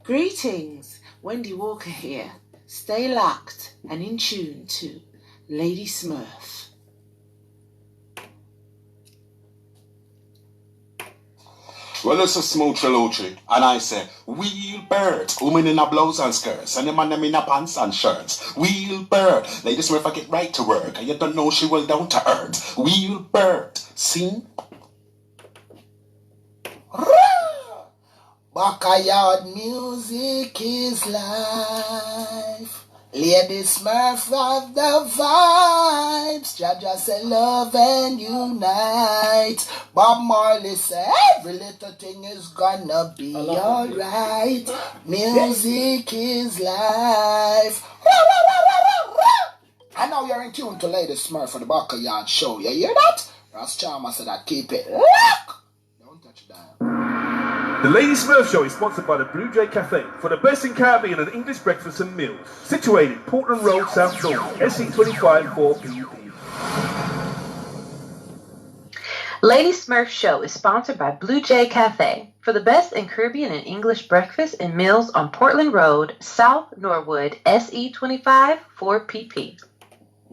Greetings, Wendy Walker here. Stay locked and in tune to Lady Smurf. Well, it's a smooth trilogy, and I say, wheel bird, women in a blouse and skirts, and the man them in a pants and shirts. Wheel bird, Lady Smurf get right to work, and you don't know she will down to earth. Wheel bird, sing. Backayard music is life. Lady Smurf of the vibes. Jaja say love and unite. Bob Marley say every little thing is gonna be alright. Music is life. And now you're in tune to Lady Smurf for the Backayard show. You hear that? Ross Chalmers said that keep it locked. Don't touch that. The Lady Smurf Show is sponsored by the Blue Jay Cafe for the best in Caribbean and English breakfast and meals. Situated Portland Road, South North, SE25 4PP. Lady Smurf Show is sponsored by Blue Jay Cafe for the best in Caribbean and English breakfast and meals on Portland Road, South Norwood, SE25 4PP.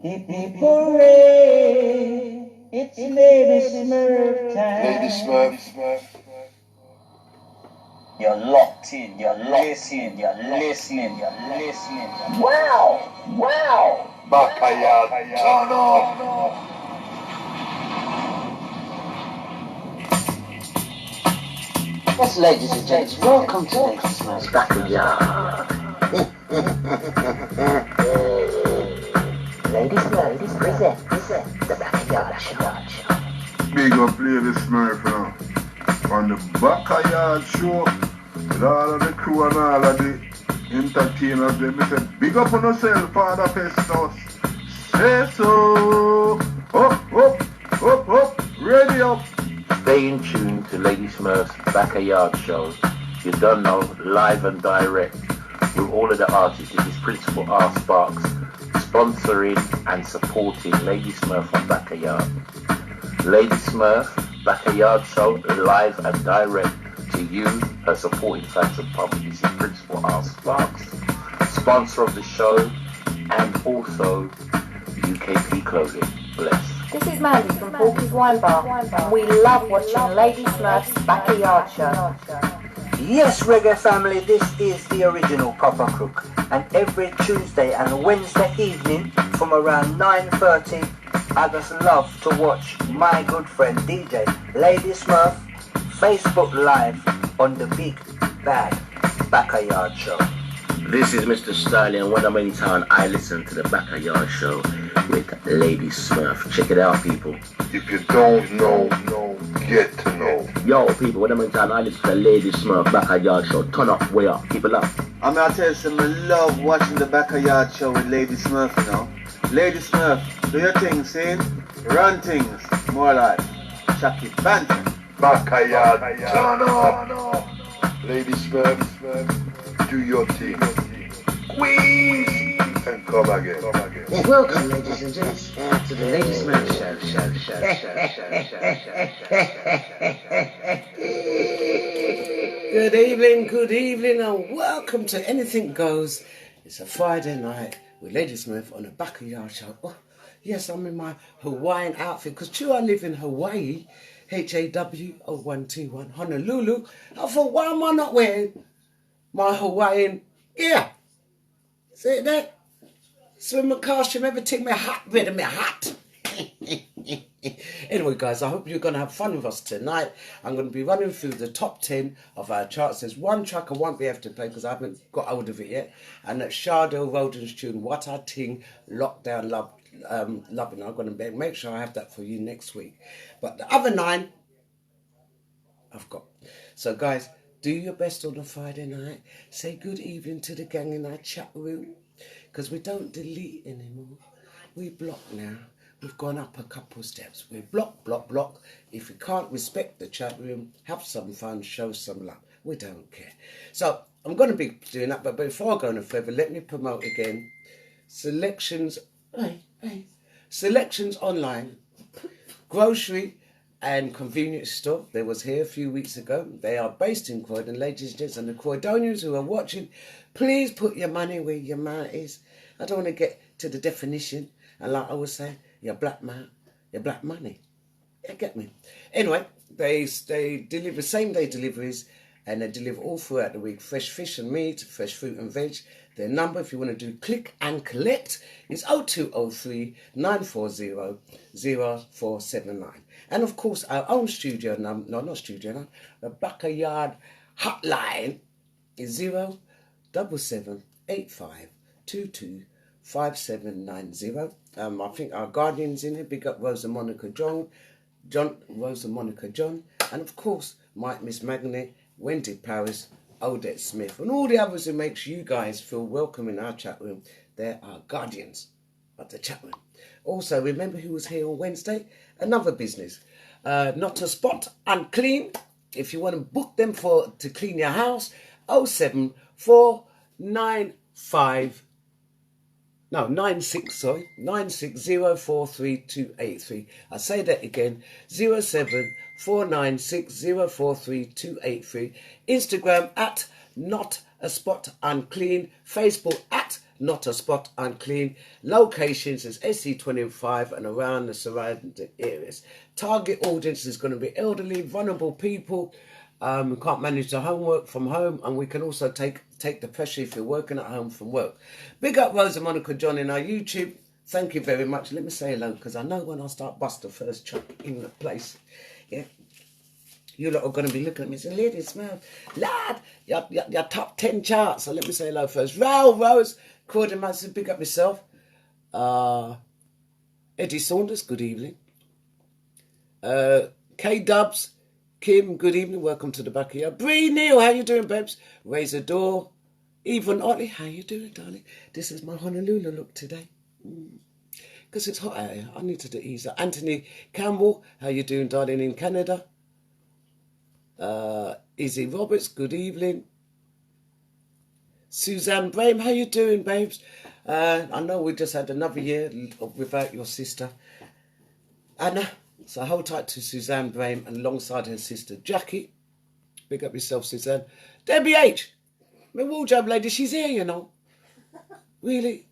Hip hip hooray! It's Lady Smurf time. Lady Smurf. You're locked in, you're listening. Wow! Backayard, turn up. Yes, ladies and gents, welcome to Lady Smurf's Backayard. Lady Smurf present the Backayard Show. Big up Lady Smurf now. On the Backayard Show, with all of the crew and all of the entertainers, they said, big up on yourself, Father Festus. Say so. Up, ready up. Stay in tune to Lady Smurf's Backayard Show. You don't know, live and direct with all of the artists. It is Principal R. Sparks sponsoring and supporting Lady Smurf on Backayard. Lady Smurf Backayard Show live and direct to you, her supporting fans and public. This is Principal R. Sparks, sponsor of the show, and also UKP Clothing. Bless. This is Mandy from Porky's Wine Bar, and we love watching Lady Smurf's Backayard Show. Yes, reggae family, this is the original Papa Crook, and every Tuesday and Wednesday evening from around 9:30, I just love to watch my good friend DJ Lady Smurf Facebook Live on the Big Bad Backayard Show. This is Mr. Styling, and when I'm in town, I listen to the Backayard Show with Lady Smurf. Check it out, people. If you don't know, get to know. Yo, people, when I'm in town, I listen to the Lady Smurf Backayard Show. Turn up, way up, keep it up. I'm gonna tell you something, I love watching the Backayard Show with Lady Smurf, you know. Lady Smurf, do your thing, see? Run things, more like Chucky Banton. Backayard, turn up. Lady Smurf, do your thing. Squeeze and come again. Welcome, ladies and gents, to the Lady Smurf Show. Good evening, and welcome to Anything Goes. It's a Friday night with Lady Smurf on the Backayard Show. Oh, yes, I'm in my Hawaiian outfit, because true, I live in Hawaii, HAW0121, Honolulu. I thought, why am I not wearing my Hawaiian gear? See it there? Swimmer costume, everything, my hat, rid of my hat. Anyway, guys, I hope you're going to have fun with us tonight. I'm going to be running through the top 10 of our charts. There's one track I won't be able to play because I haven't got hold of it yet, and that's Shardo Roden's tune, What I Ting, Lockdown Love, Loving. I'm going to make sure I have that for you next week. But the other 9, I've got. So, guys, do your best on a Friday night. Say good evening to the gang in our chat room, because we don't delete anymore. We block now. We've gone up a couple of steps. We block. If you can't respect the chat room, have some fun, show some love. We don't care. So I'm going to be doing that, but before I go no further, let me promote again. Selections online, grocery and convenience store. They was here a few weeks ago. They are based in Croydon. Ladies and gents, and the Croydonians who are watching, please put your money where your mouth is. I don't want to get to the definition. And like I was saying, your black mouth, your black money. You get me? Anyway, they deliver same-day deliveries, and they deliver all throughout the week. Fresh fish and meat, fresh fruit and veg. Their number, if you want to do click and collect, is 0203 940 0479. And of course, our own studio number, no, not studio number, the Backayard hotline is 07785 22 5790. I think our guardians in here, big up Rose and Monica John, and of course, Mike, Miss Magnet, Wendy Powers, Odette Smith, and all the others who makes you guys feel welcome in our chat room. They're our guardians of the chat room. Also, remember who was here on Wednesday? Another business. Not a spot unclean. If you want to book them to clean your house, 96043283. I say that again, 07496043283. Instagram at Not a Spot Unclean. Facebook at Not a Spot Unclean. Locations is SC25 and around the surrounding areas. Target audience is going to be elderly, vulnerable people who can't manage the homework from home, and we can also take the pressure if you're working at home from work. Big up Rose and Monica John in our YouTube. Thank you very much. Let me say hello, because I know when I start bust the first chuck in the place, yeah, you lot are going to be looking at me and saying, Lady Smurf, lad, your top 10 charts. So let me say hello first. Rose, Croydon Manson, big up myself. Eddie Saunders, good evening. K-Dubs, Kim, good evening. Welcome to the Backayard. Bree Neal, how you doing, babes? Razor Door. Yvonne Otley, how you doing, darling? This is my Honolulu look today. Because it's hot out here. I need to ease up. Anthony Campbell, how you doing, darling, in Canada? Izzy Roberts, good evening. Suzanne Brame, how you doing, babes? I know we just had another year without your sister, Anna. So hold tight to Suzanne Brame and alongside her sister Jackie. Big up yourself, Suzanne. Debbie H. My wardrobe lady, she's here, you know. Really.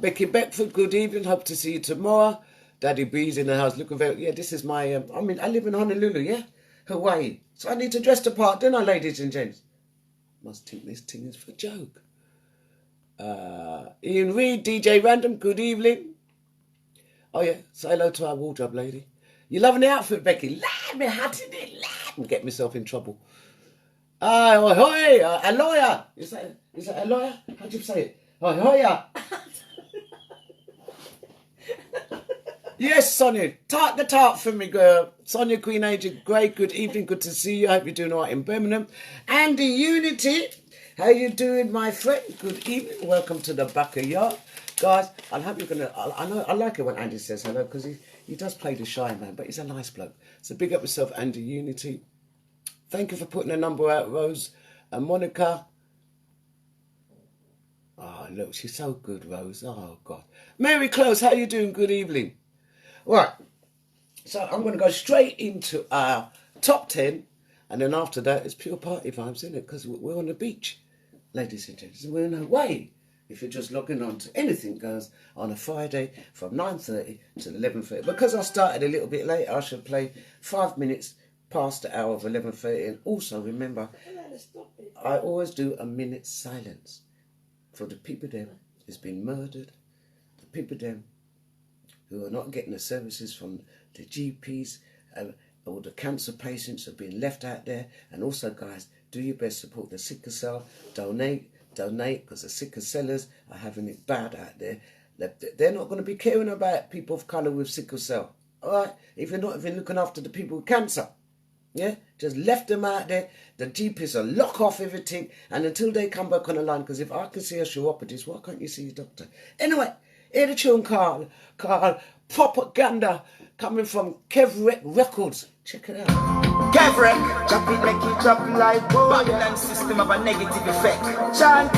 Becky Beckford, good evening. Hope to see you tomorrow. Daddy B's in the house looking very... Yeah, this is my... I live in Honolulu, yeah? Hawaii. So I need to dress the part, don't I, ladies and gents? Must think this thing is for a joke. Ian Reid, DJ Random, good evening. Oh yeah, say hello to our wardrobe lady. You loving the outfit, Becky? Lad, me hat in it, lad. I'm getting myself in trouble. Ahoy, a lawyer. Is that a lawyer? How do you say it? Ahoy. Yes, Sonia. Tart the tart for me, girl. Sonia Queen Agent Grey, good evening. Good to see you. I hope you're doing all right in Birmingham. Andy Unity, how you doing, my friend? Good evening. Welcome to the Backayard. Guys, I hope you're going to... I like it when Andy says hello, because he does play the shy man, but he's a nice bloke. So big up yourself, Andy Unity. Thank you for putting a number out, Rose and Monica. Oh, look, she's so good, Rose. Oh, God. Mary Close, how you doing? Good evening. Right. So I'm going to go straight into our top 10, and then after that, it's pure party vibes, isn't it? Because we're on the beach, ladies and gentlemen. We're in Hawaii. If you're just logging on to Anything Goes on a Friday from 9:30 to 11:30. Because I started a little bit late, I should play 5 minutes past the hour of 11:30. And also remember, I always do a minute's silence for the people them who's been murdered, the people them who are not getting the services from the GPs, or the cancer patients who have been left out there. And also, guys, do your best to support the sickle cell, donate, because the sickle sellers are having it bad out there. They're not going to be caring about people of colour with sickle cell. All right? If you're not even looking after the people with cancer. Yeah? Just left them out there. The GPs will lock off everything. And until they come back on the line, because if I can see a chiropodist, why can't you see your doctor? Anyway, hear the tune called Propaganda, coming from Kev Records. Check it out. Gavrek, drop it, make it drop like Babylon system of a negative effect. Chant,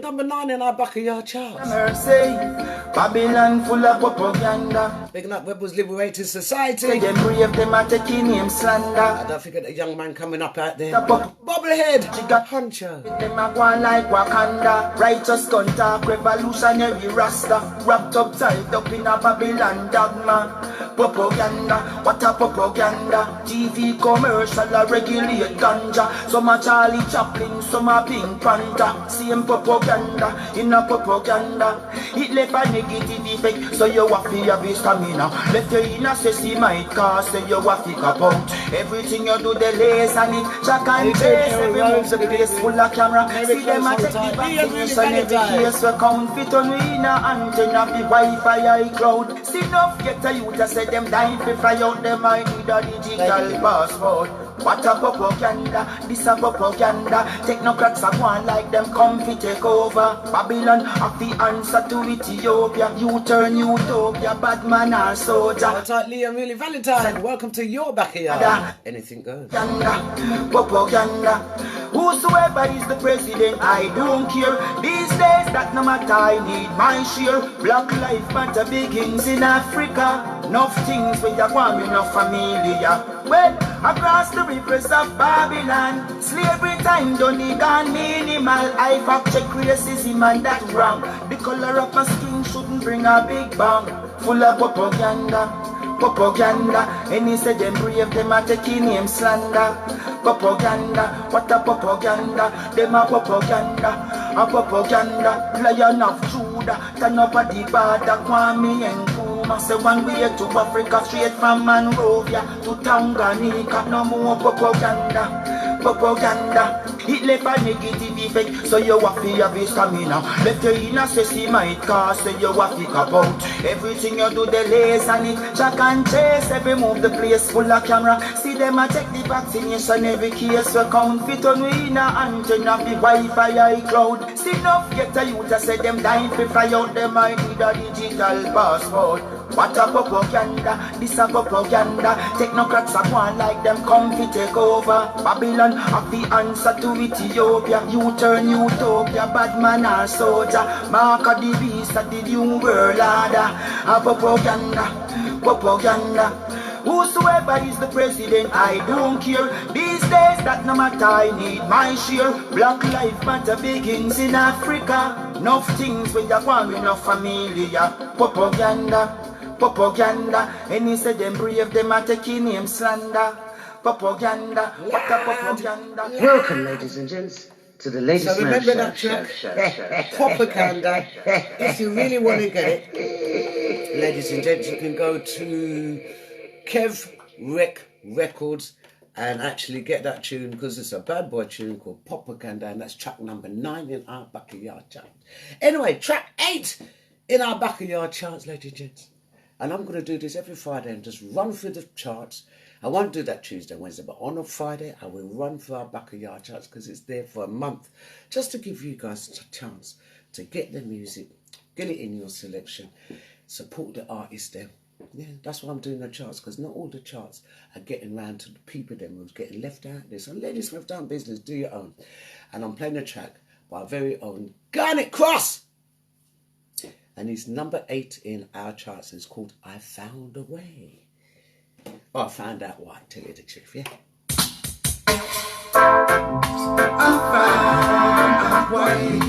Number 9 in our Backayard charts. Mercy, Babylon full of propaganda. Picking up Rebels Liberated Society. They them brave, them are taking name slander. I don't forget the young man coming up out there. Bobblehead, she got Huncho. Them are going like Wakanda. Righteous gun talk, revolutionary rasta. Wrapped up, tied up in a Babylon dogma. Propaganda, what a propaganda. TV commercial, a regulate ganja. Some are Charlie Chaplin, some are Pink Panther. Same propaganda, in a propaganda. It left a negative effect, so you have to have stamina. Left you in a sissy might cause, so you have to cap out. Everything you do, the lace and it. Jack and chase, every move the place full of camera. See them a take the vaccination, every case we count. Fit on we in a antenna, the Wi-Fi iCloud. See enough get a youth, I say them dying to fly out, them I need a digital passport. What a propaganda, this a propaganda. Technocrats are going like them come to take over. Babylon have the answer to Ethiopia. You turn utopia, bad man or soldier. What's up, Liam Really Valentine? Welcome to your Backayard. Anything goes. Propaganda. Whosoever is the president, I don't care. These days that no matter, I need my share. Black life matter begins in Africa. Enough things with your one, enough familiar. Well, across the rivers of Babylon, slavery time done it gone minimal. I fact check racism and that wrong. The color of my skin shouldn't bring a big bang. Full of propaganda, propaganda. Any say them brave, them are taking name slander. Propaganda, what a propaganda. Them a propaganda, a propaganda. Lion of Judah, turn up at the border, Kwame and Kuma. Say one way to Africa, straight from Monrovia to Tanganyika. No more propaganda, propaganda. It left a negative effect, so you have to have stamina. Left you in a sissy might cause, so you have to cap out. Everything you do, the lace and it. Jack and chase, every move the place full of camera. See them a take the vaccination, every case we count. Fit on we in a antenna, the Wi-Fi iCloud. See enough get a youth, I say them dying to fly out, them I need a digital passport. What a propaganda, this a propaganda. Technocrats are going like them come to take over. Babylon have the answer to Ethiopia. You turn utopia, bad man or soldier. Mark of the beast of the new world order. A propaganda, propaganda. Whosoever is the president, I don't care. These days that no matter, I need my share. Black life matter begins in Africa. Enough things with your one, enough familiar. Propaganda, propaganda. Any say them brave, them are taking name slander. Propaganda, what a propaganda. Welcome, ladies and gents, to the latest. So remember that track, propaganda. If you really want to get it, ladies and gents, you can go to Kev Rec Records and actually get that tune, because it's a bad boy tune called Propaganda, and that's track number 9 in our Backayard chart. Anyway, track 8 in our Backayard charts, ladies and gents. And I'm going to do this every Friday and just run through the charts. I won't do that Tuesday, Wednesday, but on a Friday, I will run through our Backayard charts because it's there for a month, just to give you guys a chance to get the music, get it in your selection, support the artists there. Yeah, that's why I'm doing the charts, because not all the charts are getting round to the people them who's getting left out there. So ladies, we've done business, do your own. And I'm playing a track by our very own Garnet Cross. And he's number 8 in our charts. It's called I Found a Way. Oh, I found out why, tell you the truth, yeah? I found a way.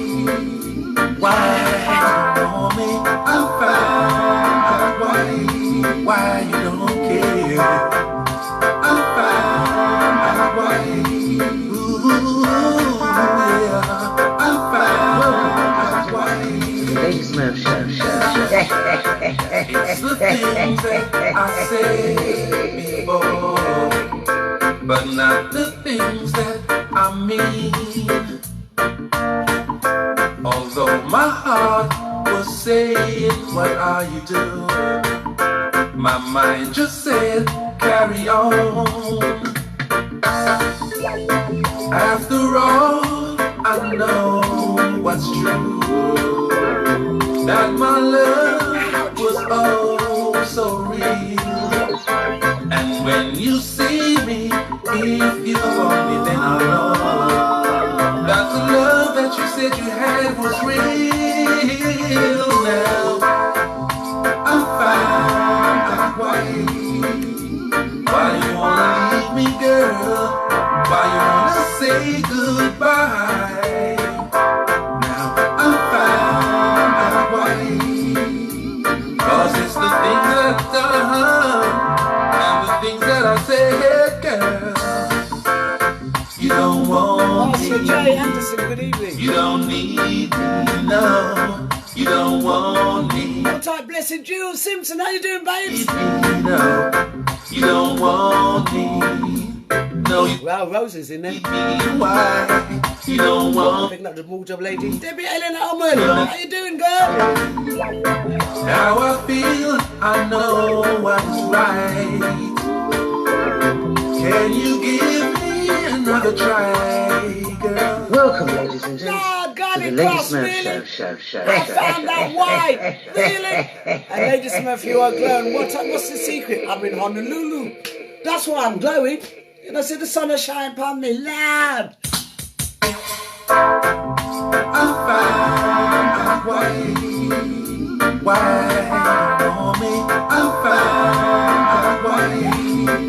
Why you know me? I found a way. Why you don't care? I found a way. Ooh, yeah. I found a way. Ladies SMURF show. It's the things that I said before, but not the things that I mean. Although my heart was saying, what are you doing? My mind just said, carry on. After all, I know what's true, that my love was oh so real. And When you see me, if you want me, then I'll know that the love that you said you had was real. Now I found out why you wanna leave me, girl. Why you wanna say goodbye? Now I found out why. 'Cause it's the things that I've done and the things that I said, girl. You don't want me. Master J. Anderson, good evening. You don't need me, no. You don't want me. What type, blessed Jules Simpson? How you doing, babes? No, you don't want me. No, you. Well, Roses in there. Why? You don't want. Picking up the small job lady. Debbie Ellen Almond. How you doing, girl? How I feel, I know what's right. Can you give me another try, girl? Welcome, ladies and gentlemen, to the Lady Cross, Smurf really? show. I found out why. Really? And Lady Smurf, you are glowing. What's the secret? I'm in Honolulu. That's why I'm glowing. And I see the sun is shining upon me, lad. I found out why you want me. I found out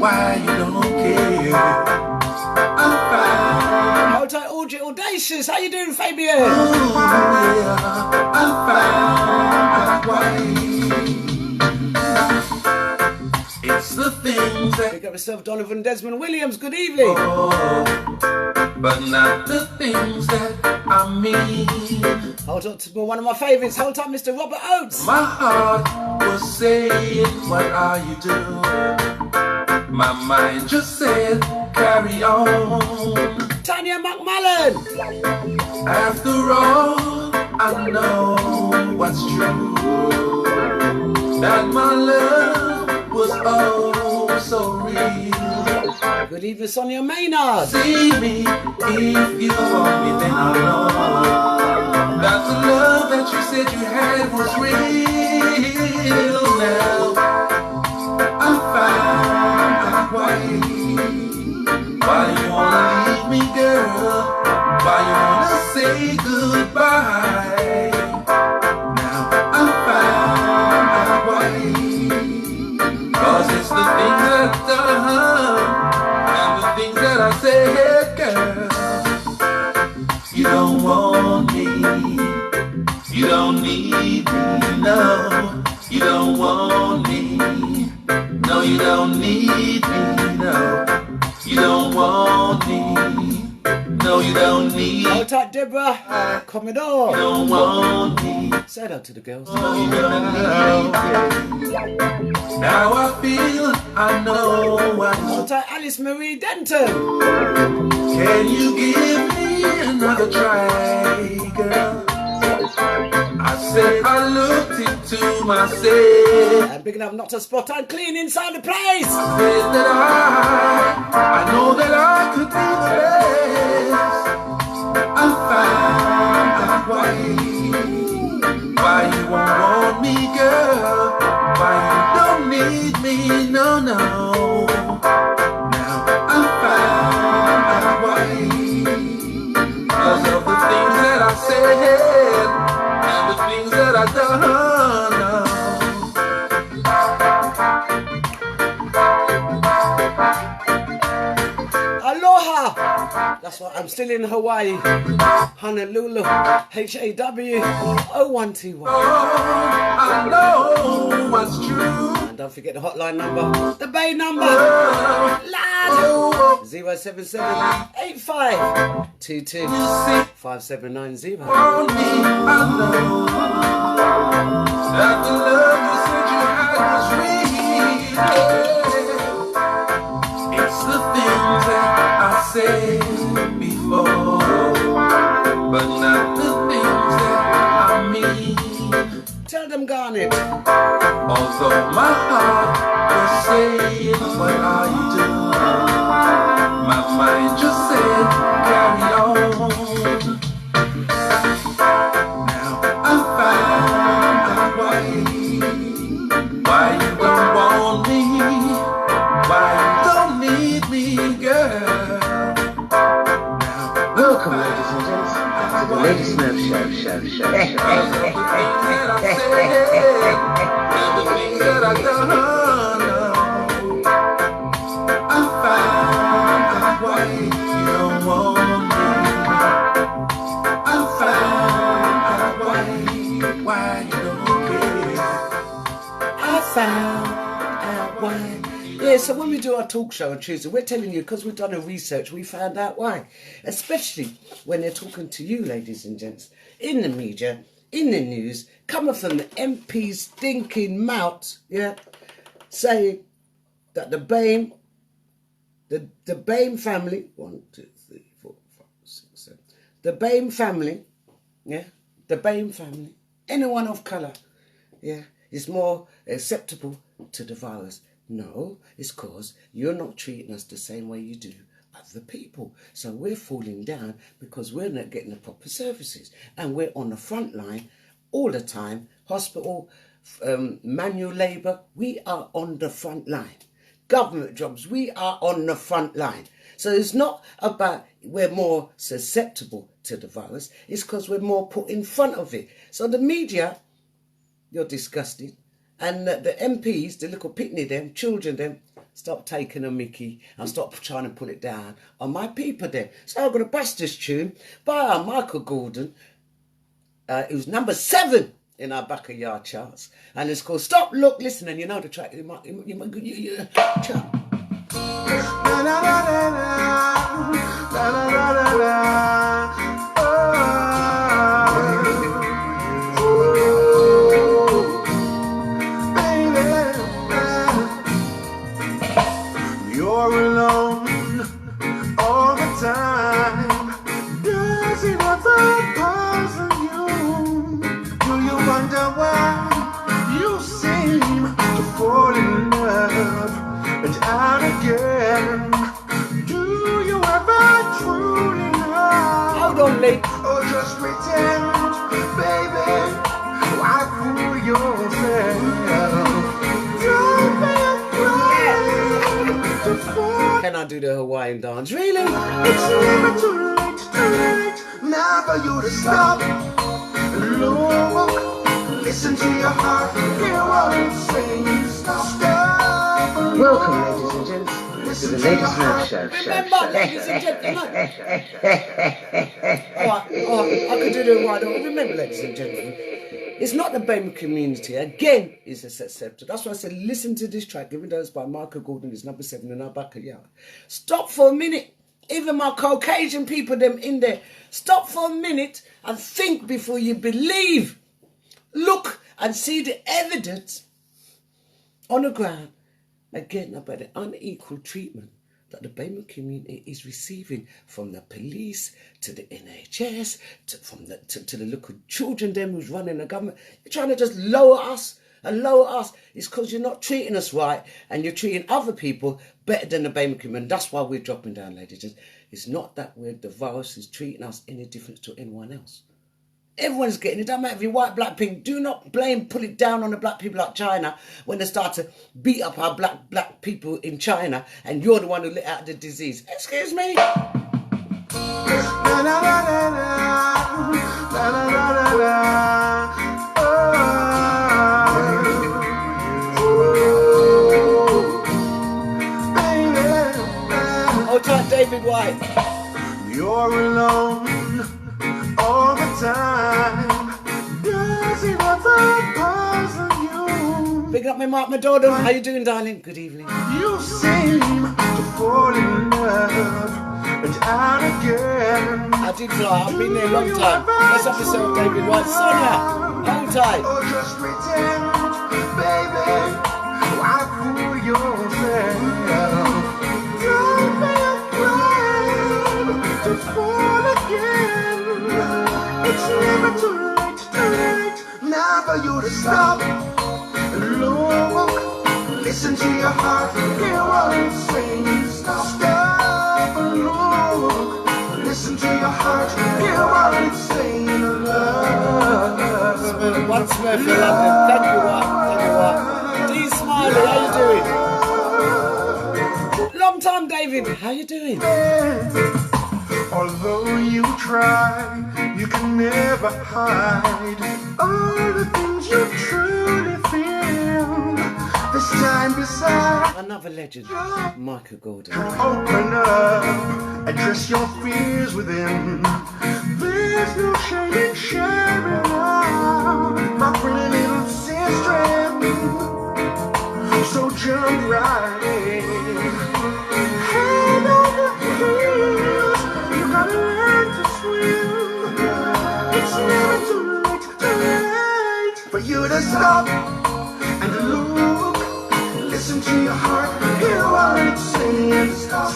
why you don't care. I found. Hold tight, Audacious. How you doing, Fabian? Oh, yeah. I found out why. It's the things that. Pick up yourself, Donovan Desmond Williams. Good evening. Oh, but not the things that I mean. Hold on to one of my favourites. Hold on, Mr. Robert Oates. My heart was saying, what are you doing? My mind just said, carry on. Tanya McMullen. After all, I know what's true. That my love was oh so real. Good evening, Sonia Maynard. See me, if you want me, then I'll know that the love that you said you had was real. Now I found out why you wanna leave me, girl. Why you wanna say goodbye? Now I found out why. 'Cause it's the things that I've done and the things that I said, girl. You don't want me. You don't need me, no. You don't want me. No, you don't need me, no. You don't want me. No, you don't need. Hold tight, Deborah. Commodore. You don't want me. Say that to the girls. No, you don't need me. Now I feel I know what. Hold tight, Alice Marie Denton. Can you give me another try, girl? I said I looked into myself. I'm picking up not a spot and clean inside the place. Said that I know that I could be the best. I found out why you won't want me, girl. Why you don't need me, no. Now I found out why. 'Cause of the things that I said and the things that I done. Aloha. That's why I'm still in Hawaii. Honolulu. HAW 0121. I know what's true. And don't forget the hotline number. The Bay number. Lad. 077-8522-5790. I know that the love you said you had was real. It's the things that I said before, but not the things that I mean. Tell them, Garnet. Although my heart was saying, what are you doing? My mind just said, carry on. Now I found out why you don't want me, why you and gents, to the Lady Smurf show. Everything that I've done, I found that why you don't want me. I found that why you don't care. I found out why. Yeah, so when we do our talk show on Tuesday, we're telling you, because we've done a research, we found out why. Especially when they're talking to you, ladies and gents, in the media, in the news, coming from the MP's stinking mouth, yeah, saying that the Bain family, 1, 2, 3, 4, 5, 6, 7, the Bain family, yeah, the Bain family, anyone of colour, yeah, is more acceptable to the virus. No, it's because you're not treating us the same way you do other people. So we're falling down because we're not getting the proper services. And we're on the front line all the time. Hospital, manual labour, we are on the front line. Government jobs, we are on the front line. So it's not about we're more susceptible to the virus. It's because we're more put in front of it. So the media, you're disgusting. And the MPs, the little pitney them, children them, stop taking a mickey and stop trying to put it down on my people them. So I'm going to bust this tune by our Michael Gordon. It was number 7 in our Backayard charts. And it's called Stop, Look, Listen. And you know the track. You're alone all the time. Does it ever puzzle you? Do you wonder why you seem to fall in love and out again? Do you ever truly love? Hold on, mate. Or just pretend, baby? Why fool yourself? Don't be afraid. Can I do the Hawaiian dance? Really? It's never too late now for you to stop. Look, listen to your heart, hear what it's saying. Stop. Welcome, ladies and gents, to the Lady Smurf show. Remember, ladies and gentlemen. I could do the right. Remember, ladies and gentlemen, it's not the BAME community. Again, it's accepted. That's why I said, listen to this track, given to us by Michael Gordon. It's number 7 in our Backayard. Stop for a minute. Even my Caucasian people, them in there. Stop for a minute and think before you believe. Look and see the evidence on the ground. Again, about the unequal treatment that the BAME community is receiving, from the police to the NHS to the local children them who's running the government. You're trying to just lower us and lower us. It's because you're not treating us right and you're treating other people better than the BAME community. And that's why we're dropping down, ladies. It's not that the virus is treating us any different to anyone else. Everyone's getting it. Doesn't matter if you're white, black, pink. Do not put it down on the black people like China when they start to beat up our black people in China and you're the one who let out the disease. Excuse me? Hold tight, David White. You're alone all the time. Does it ever puzzle you? Big up my Mark Madonna. How you doing, darling? Good evening. You seem to fall in love and out again. I did fly. I've been there a long time. Let's have yourself, David White. Sonia, hold tight. Or just pretend, baby. Why fool yourself? Don't be afraid to fall again. It's never too late now for you to stop. Look, listen to your heart, hear what it's saying. Stop and look, listen to your heart, hear what it's saying. Love. One Smurf in London. Thank you, what? D Smiley, how you doing? Long time, David. How you doing? Although you try, you can never hide all the things you truly feel. This time beside another legend, Michael Gordon. Open up, address your fears within. There's no shame in sharing out, my pretty little sister. So jump right in. Head over heels, you gotta learn to swim. It's never too late for you to stop and look. Listen to your heart, hear what it's saying. Stop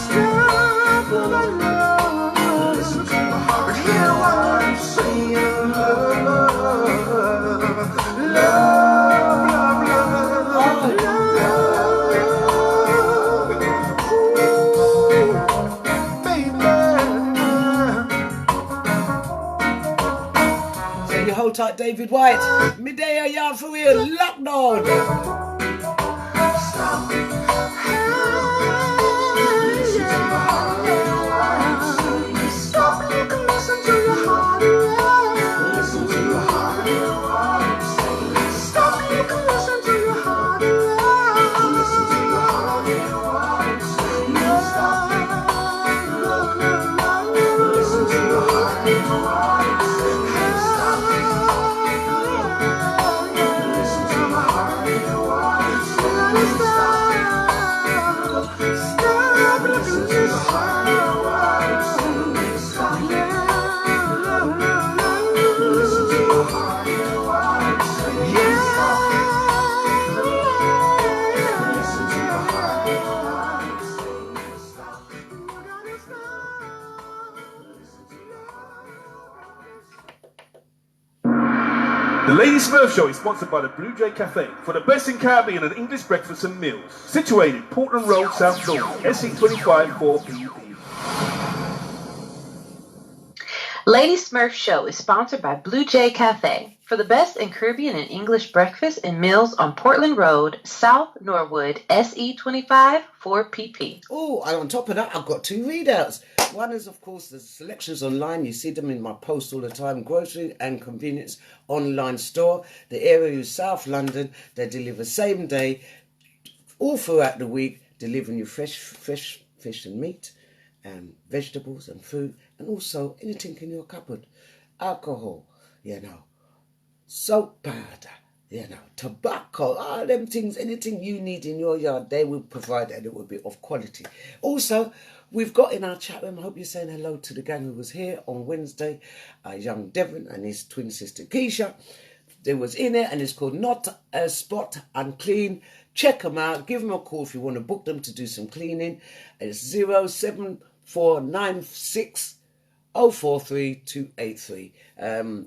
my love. Listen to your heart, hear what it's saying. Love, love, love, love, love. Hold tight, David White. Midday yard for real. Lockdown. Stop. Stop. You can listen to your heart. Listen to your heart. Stop. You can listen to your heart. Listen to your heart. Stop. Listen to your heart. The Lady Smurf Show is sponsored by the Blue Jay Cafe for the best in Caribbean and English breakfast and meals. Situated Portland Road, South North, SE25 4PP. Lady Smurf Show is sponsored by Blue Jay Cafe for the best in Caribbean and English breakfast and meals on Portland Road, South Norwood, SE25 4PP. Oh, and on top of that, I've got two readouts. One is, of course, the selections online. You see them in my post all the time. Grocery and convenience online store. The area is South London. They deliver same day, all throughout the week, delivering you fresh fish and meat, and vegetables and fruit, and also anything in your cupboard. Alcohol, soap powder, tobacco, all them things, anything you need in your yard, they will provide, and it will be of quality. Also, we've got in our chat room, I hope you're saying hello to the gang who was here on Wednesday, young Devon and his twin sister Keisha. They was in it, and it's called Not a Spot Unclean. Check them out. Give them a call if you want to book them to do some cleaning. It's 07496 043283.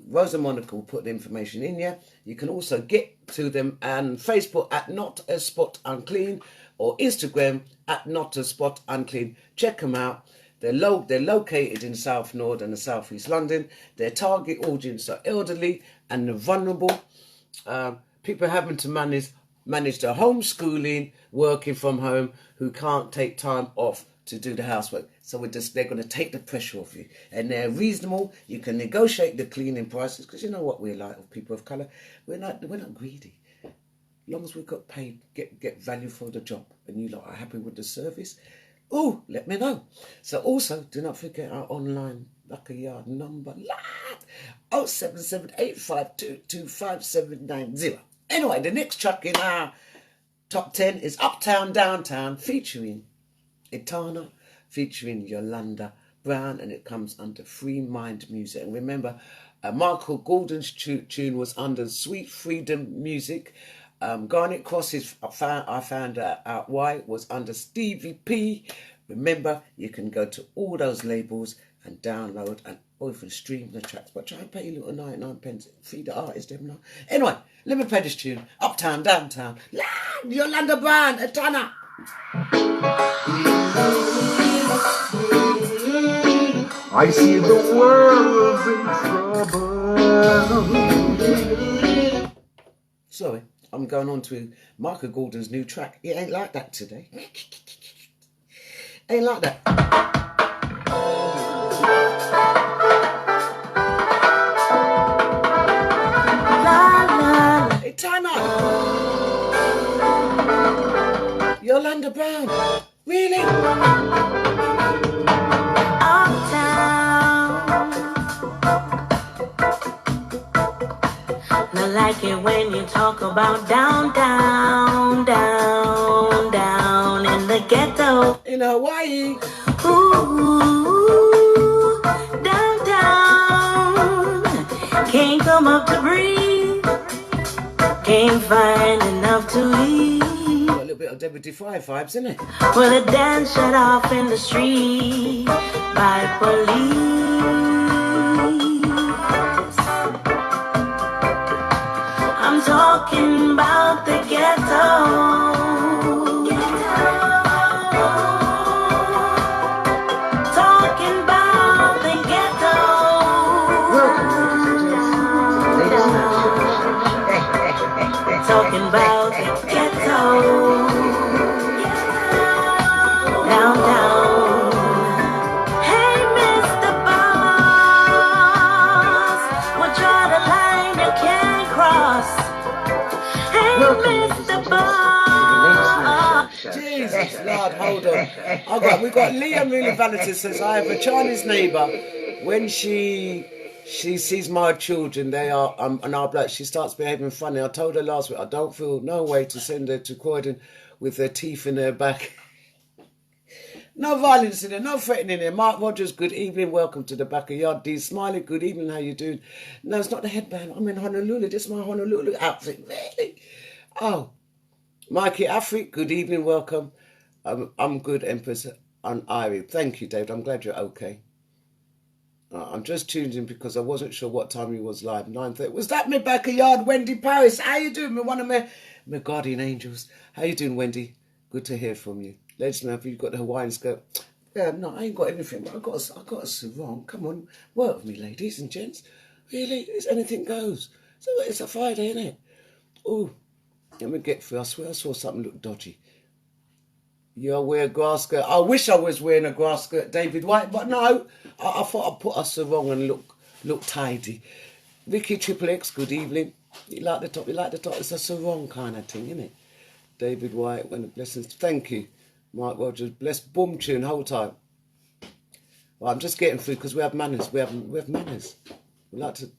Rosa Monica will put the information in here. You can also get to them on Facebook at Not a Spot Unclean or Instagram at Not a Spot Unclean. Check them out. They're located in South North and the South East London. Their target audience are elderly and the vulnerable. People having to manage their homeschooling, working from home, who can't take time off to do the housework. So they're going to take the pressure off you. And they're reasonable. You can negotiate the cleaning prices, because you know what we're like of people of colour. We're not greedy. As long as we've got paid, get value for the job, and you lot are happy with the service, let me know. So also, do not forget our online Backayard number, 07785225790. Anyway, the next track in our top 10 is Uptown Downtown, featuring Etana, featuring Yolanda Brown, and it comes under Free Mind Music. And remember, Michael Gordon's tune was under Sweet Freedom Music. Garnet Cross's, I found out why, was under Stevie P. Remember, you can go to all those labels and download and even stream the tracks, but try and pay a little 99 pence. Feed the artist them now. Anyway, let me play this tune. Uptown, Downtown. Yolanda Brown, Etana. I see the world's in trouble. Sorry, I'm going on to Michael Gordon's new track. It ain't like that today. Ain't like that. Yolanda Brown. Really? I like it when you talk about down, down, down, down in the ghetto. In Hawaii. Ooh, downtown. Can't come up to breathe. Can't find enough to eat. Got a little bit of Deputy Fire vibes, isn't it? Well, a dance shut off in the street by police. I'm talking about the ghetto. Talking about the ghetto. Talking about the ghetto. Downtown. Hey, Mr. Boss, we'll draw the line you can't cross. Hey, Mr. Boss. Jesus, Lord, hold on. We got Leah Mooney Valentine says, I have a Chinese neighbour. When she sees my children, they are and our black, she starts behaving funny. I told her last week I don't feel no way to send her to Croydon with their teeth in her back. No violence in there, no threatening in there. Mark Rogers, good evening, welcome to the Backayard. Dee Smiley, good evening, how you doing? No, it's not the headband, I'm in Honolulu, this is my Honolulu outfit, really? Oh, Mikey Afrik, good evening, welcome. I'm good, Empress and Ivy. Thank you, David, I'm glad you're okay. I'm just tuned in because I wasn't sure what time you was live. 9:30. Was that me Backayard, Wendy Paris? How you doing? Me one of my guardian angels. How you doing, Wendy? Good to hear from you. Let us know if you've got the Hawaiian skirt. Yeah, no, I ain't got anything, but I got a sarong. Come on, work with me, ladies and gents. Really, it's anything goes. So it's a Friday, isn't it? Oh, let me get through. I swear I saw something look dodgy. You wear a grass skirt. I wish I was wearing a grass skirt, David White, but no. I thought I'd put a sarong and look tidy. Vicky Triple X, good evening. You like the top, It's a sarong kind of thing, isn't it? David White, when the blessings. Thank you. Mark Rogers, bless boom tune, hold tight. Well, I'm just getting through because we have manners. We have manners. We like to.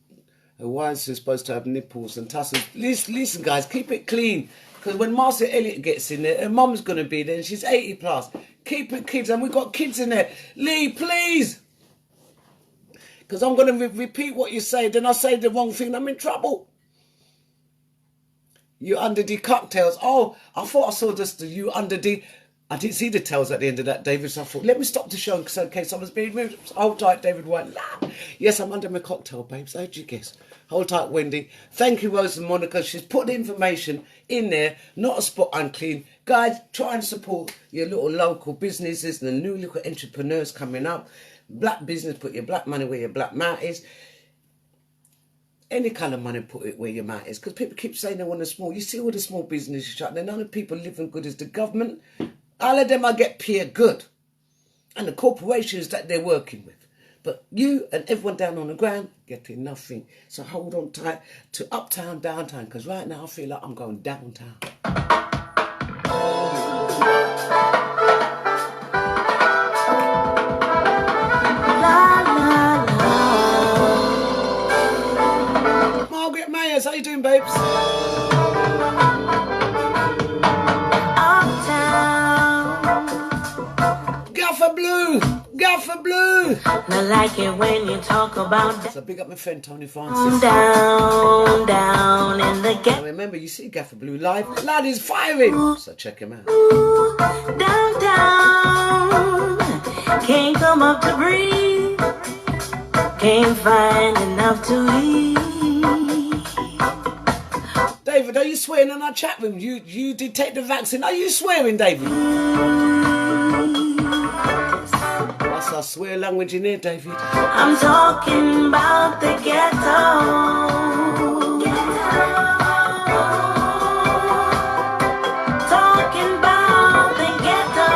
Hawaiians are supposed to have nipples and tassels. Listen, guys, keep it clean. Because when Marcia Elliott gets in there, her mum's going to be there and she's 80 plus. Keep it kids, and we've got kids in there. Lee, please. Because I'm going to repeat what you say, then I say the wrong thing, I'm in trouble. You under the cocktails. Oh, I thought I saw just the you under the... I didn't see the tails at the end of that, David, so I thought, let me stop the show in case someone's being rude. Hold tight, David White. Yes, I'm under my cocktail, babes. How'd you guess? Hold tight, Wendy. Thank you, Rose and Monica. She's put the information in there, not a spot unclean. Guys, try and support your little local businesses and the new little entrepreneurs coming up. Black business, put your black money where your black mouth is. Any kind of money, put it where your mouth is. Because people keep saying they want a small. You see all the small businesses shut. None of the people living good as the government. All of them are get paid good. And the corporations that they're working with. But you and everyone down on the ground getting nothing. So hold on tight to uptown, downtown. Because right now I feel like I'm going downtown. Margaret Mayers, how you doing, babes? Gaffer Blue. I like it when you talk about. So big up my friend Tony Francis. Down in the ghetto. Remember, you see Gaffer Blue live. Lad is firing. So check him out. Downtown. Can't come up to breathe. Can't find enough to eat. David, are you swearing in our chat room? You detect the vaccine. Are you swearing, David? That's our swear language in here, David. I'm talking about the ghetto. Talking about the ghetto.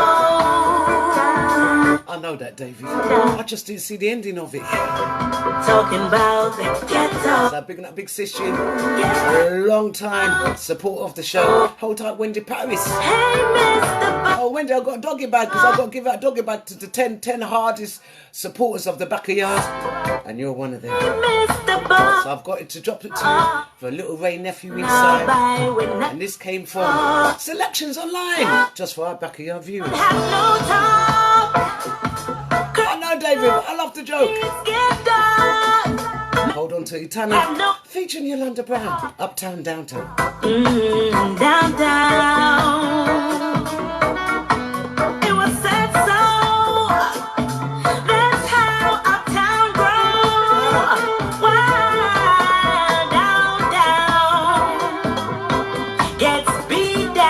I know that, David. I I just didn't see the ending of it. Talking about the ghetto. So big up Big Sister, a long time supporter of the show. Hold tight, Wendy Paris. Oh, Wendy, I've got a doggy bag because I've got to give out a doggy bag to the 10 hardest supporters of the Backayard, and you're one of them. So I've got it to drop it to you for a little Ray nephew inside, and this came from Selections Online, just for our Backayard viewers. I know, David, I love the joke. Hold on to Itana, featuring Yolanda Brown, Uptown, Downtown. Downtown. It was said so. That's how Uptown grows. While downtown gets beat down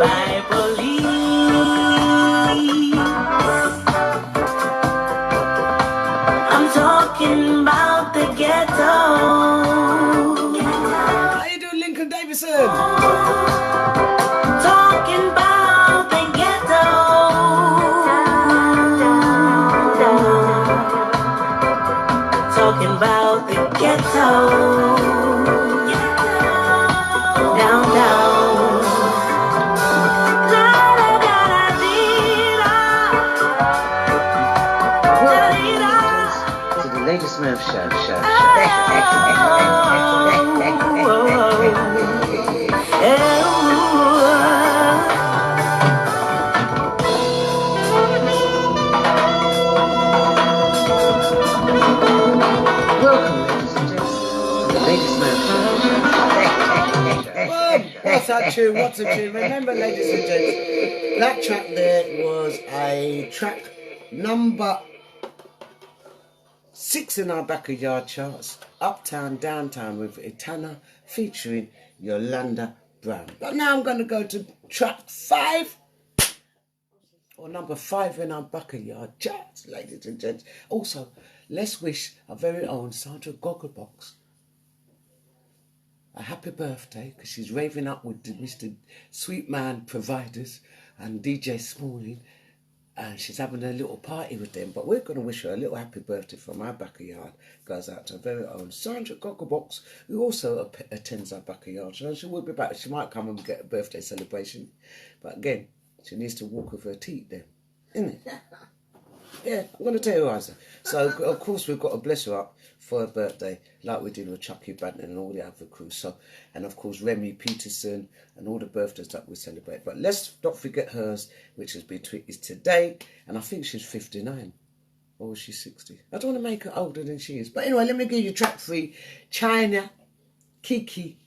by police. I'm talking about the ghetto. How you doing, Lincoln Davison? Talking about the ghetto. Talking about the ghetto. Downtown. To the Lady Smurf show. Welcome, ladies and gents, to the Lady Smurf show. What's that tune? What's the tune? Remember, ladies and gents, that track there was a track number 6 in our Backayard charts, Uptown, Downtown, with Itana featuring Yolanda Brown. But now I'm going to go to track 5, or number 5 in our Backayard charts, ladies and gents. Also, let's wish our very own Sandra Gogglebox a happy birthday, because she's raving up with Mr. Sweetman Providers and DJ Smalling, and she's having a little party with them. But we're going to wish her a little happy birthday from our Backayard. Goes out to her very own Sandra Gogglebox, who also attends our Backayard. So she will be back. She might come and get a birthday celebration, but again, she needs to walk with her teeth then, isn't it? Yeah, I'm going to tell you, Isaac. So, of course, we've got to bless her up for her birthday, like we did with Chucky Banton and all the other crew. So, and of course, Remy Peterson and all the birthdays that we celebrate. But let's not forget hers, which is today, and I think she's 59. Or is she 60? I don't want to make her older than she is. But anyway, let me give you track 3, China, Kiki,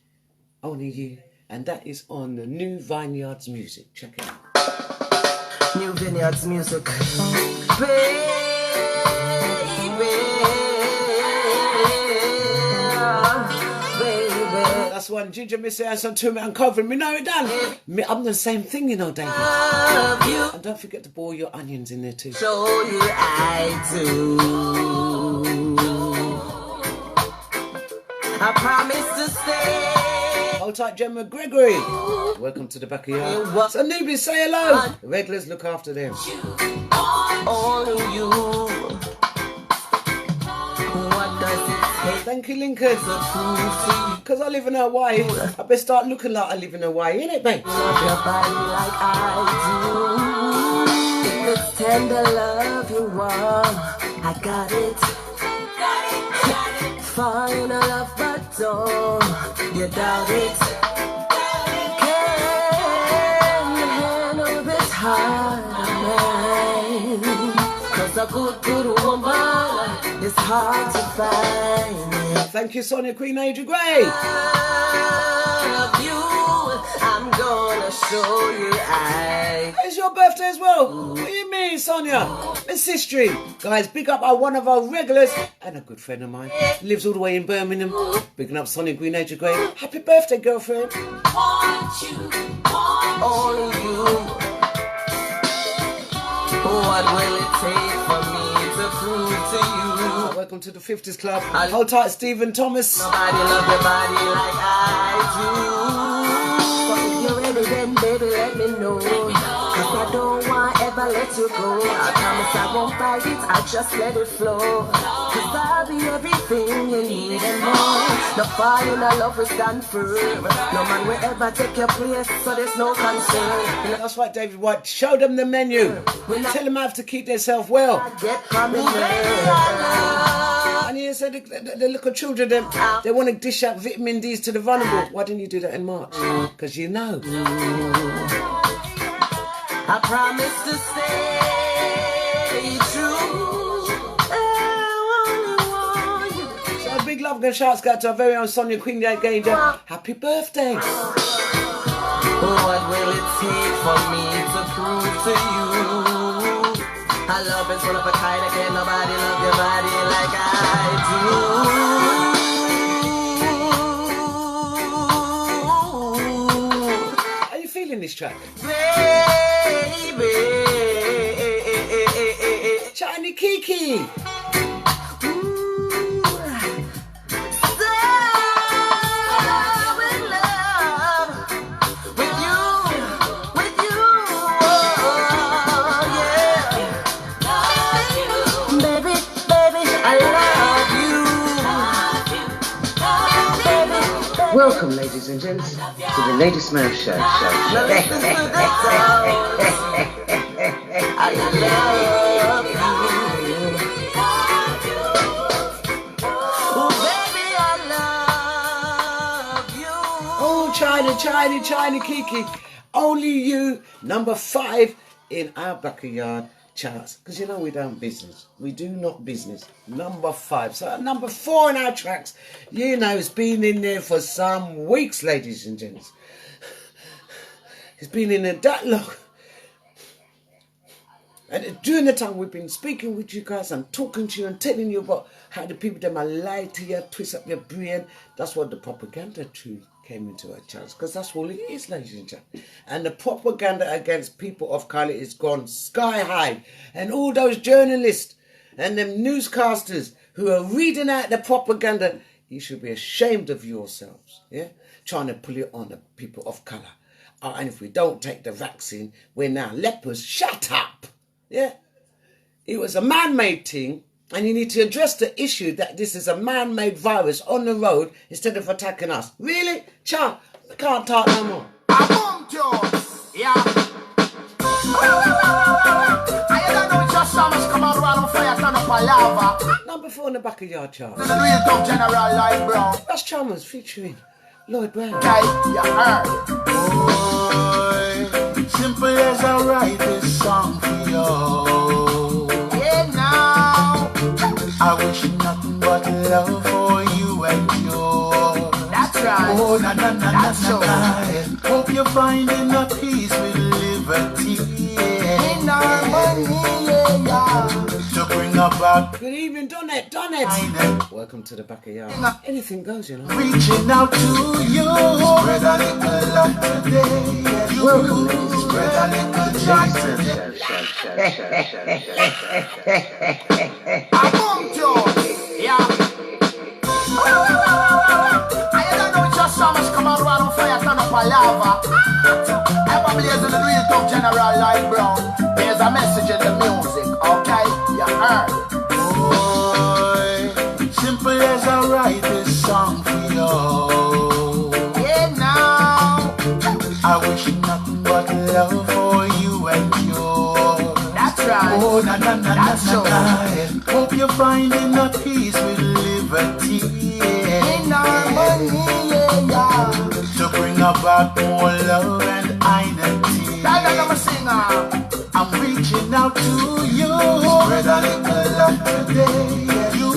Only You. And that is on the New Vineyards Music. Check it out. New Vineyards Music. Baby. That's one Ginger Missy and some 2 man covering. Me know it done. I'm the same thing, you know, David. And don't forget to boil your onions in there too. Show you I do. I promise to stay. Hold tight, Gemma Gregory. Welcome to the Backayard. So newbies, say hello. The regulars, look after them. Only you. What does it take? Thank you, Lincoln. Because I live in Hawaii, I better start looking like I live in Hawaii, innit, babe? Love your body like I do. It's tender love you want. I got it. Find a love, but don't you doubt it. Can you handle this heart of mine? 'Cause a good woman is hard to find. Thank you, Sonia Queen Adrian Gray. Love you, I'm gonna show you I. It's your birthday as well. What do you mean, Sonia? It's history. Guys, big up one of our regulars and a good friend of mine. Lives all the way in Birmingham. Bigging up Sonia Green Adrian Gray. Happy birthday, girlfriend. Only you. What will it take for me to prove to you? Welcome to the 50s Club. Hold tight, Stephen Thomas. Nobody love your body like I do. But if you're ready, then baby, let me know. 'Cause I don't want never let you go. I promise I won't fight it, I just let it flow. Cause I'll be everything you need and more. No fall in a love will stand firm. No man will ever take your place, so there's no concern. That's right, David White. Show them the menu. Tell them how to keep themselves well. And you said the little children, they want to dish out vitamin D's to the vulnerable. Why didn't you do that in March? Because you know. I promise to stay true. So a big love and shouts go to our very own Sonia Queen again. Happy birthday. What will it take for me to prove to you? Our love is one of a kind, again, nobody love your body like I do. How you feeling this track? Baby. Shiny Kiki. Welcome, ladies and gents, to the Lady SMURF show. I love you. Oh, baby, I love you. Oh, China, Kiki. Only you, number 5 in our Backayard charts. Because you know we don't business. We do not business. Number 5. So number 4 in our tracks. You know, it's been in there for some weeks, ladies and gents. It's been in there that long. And during the time we've been speaking with you guys and talking to you and telling you about how the people that might lie to you, twist up your brain. That's what the propaganda truth came into our chance. Because that's all it is, ladies and gentlemen. And the propaganda against people of colour is gone sky high. And all those journalists and them newscasters who are reading out the propaganda, you should be ashamed of yourselves. Yeah, trying to pull it on the people of colour. And if we don't take the vaccine, we're now lepers. Shut up. Yeah, it was a man-made thing, and you need to address the issue that this is a man-made virus on the road instead of attacking us. Really? Child, I can't talk no more. Yeah. I don't know just how much come out around fire, turn up a lava. Number 4 in the Backayard chart. The real top general like Brown. That's Chalmers featuring Lloyd Brown. Okay, you heard. Simple as I write this song for you. Yeah, now. I wish nothing but love for you and yours. That's right. Oh, na na na That's na na. Hope you're finding a peace with liberty. In harmony, yeah. To bring about. Good evening, done it. Welcome to the Backayard. Anything goes, you know. Reaching out to you. Spread a little love today. Welcome, ladies. Spread a little joy today. I want you. Yeah. I don't know just how much come out around fire, turn up a lava. I'm blazing the real top general like Brown. There's a message in the music, okay? You heard. Simple as I write this song for you. Yeah, now. I wish nothing but love for you and yours. That's right. Oh, na na na That's na na. Hope you're finding a peace with liberty. In harmony, yeah. To bring about more love and unity. I'm a singer. I'm reaching out to you. Spread a little love today. You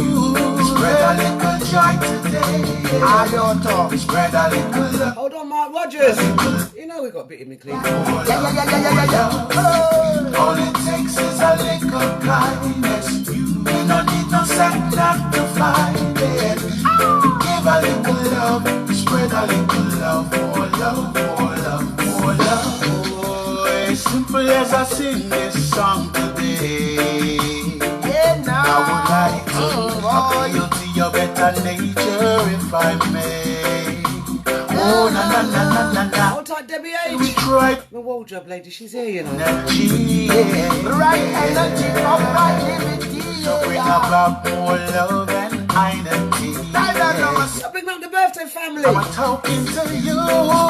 spread a little joy today. I don't talk. Spread a little love. Hold on, Mark Rogers. You know we got a bit in me clean. Yeah. All it takes is a little kindness. You don't need no second act to find it. Give a little love. Spread a little love. More love, more love, more love. Oh, as simple as I sing this song today. Yeah, now. I would like to appeal to your better nature if I may. Oh, na na na na na na. Hold tight, Debbie H. right The wardrobe lady, she's here, you know. energy, yeah. Right energy, upright liberty, to bring about more love and identity. I bring up the birthday family. I'm talking to you.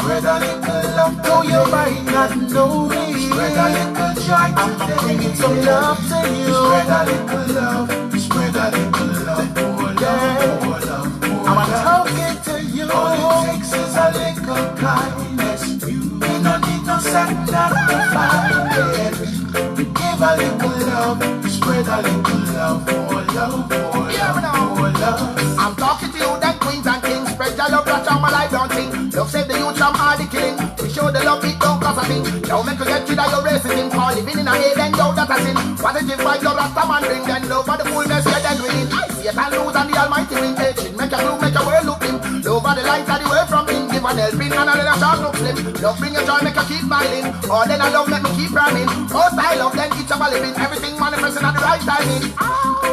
Spread a little love, though you might not know me. Spread a little joy, I'm bringing some love to you. Spread a little love, spread a little love, more love, more love, more love. I'm talking to you. All it takes is a little kindness. You don't need no satin to find it. Give a little love, spread a little love, more love, more love, more love. I'm talking to you, then queens and kings. Spread your love, that's how my life don't sing. Love save the youth from all the killing. We show the love, it don't cost a thing. Yo, make you get rid of your racism. Call living in a haven, then yo, that's a sin. Positive vibes, your rasta man bring. Then love for the fullness, yeah, then winning. I see it and lose and the almighty win. Hatred, make your blue, make your world look dim. Love for the light of the way from him. Give an helping and a little shot look slim. Love bring your joy, make you keep smiling. Or then I love, make me keep rhyming. Most I love, then each of a living. Everything manifesting at the right timing.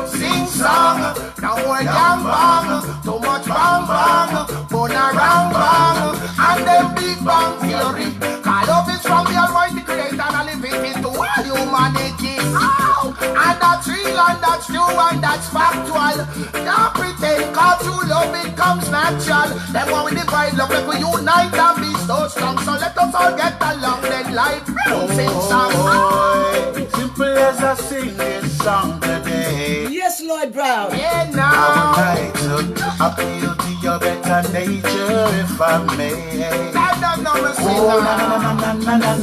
Sing song, no more gang bang. Too much bang bang, burn around bang. And then big bang theory. Call love is from the almighty creator and live it into all humanity. And that's real and that's true and that's factual. Don't pretend, cause true love it comes natural. Then when we divide love, make we unite and be so strong. So let us all get along, then life will sing song. Simple as I sing this song today. Yes, Lloyd Brown. Yeah, now I would like to appeal to your better nature, if I may. Oh,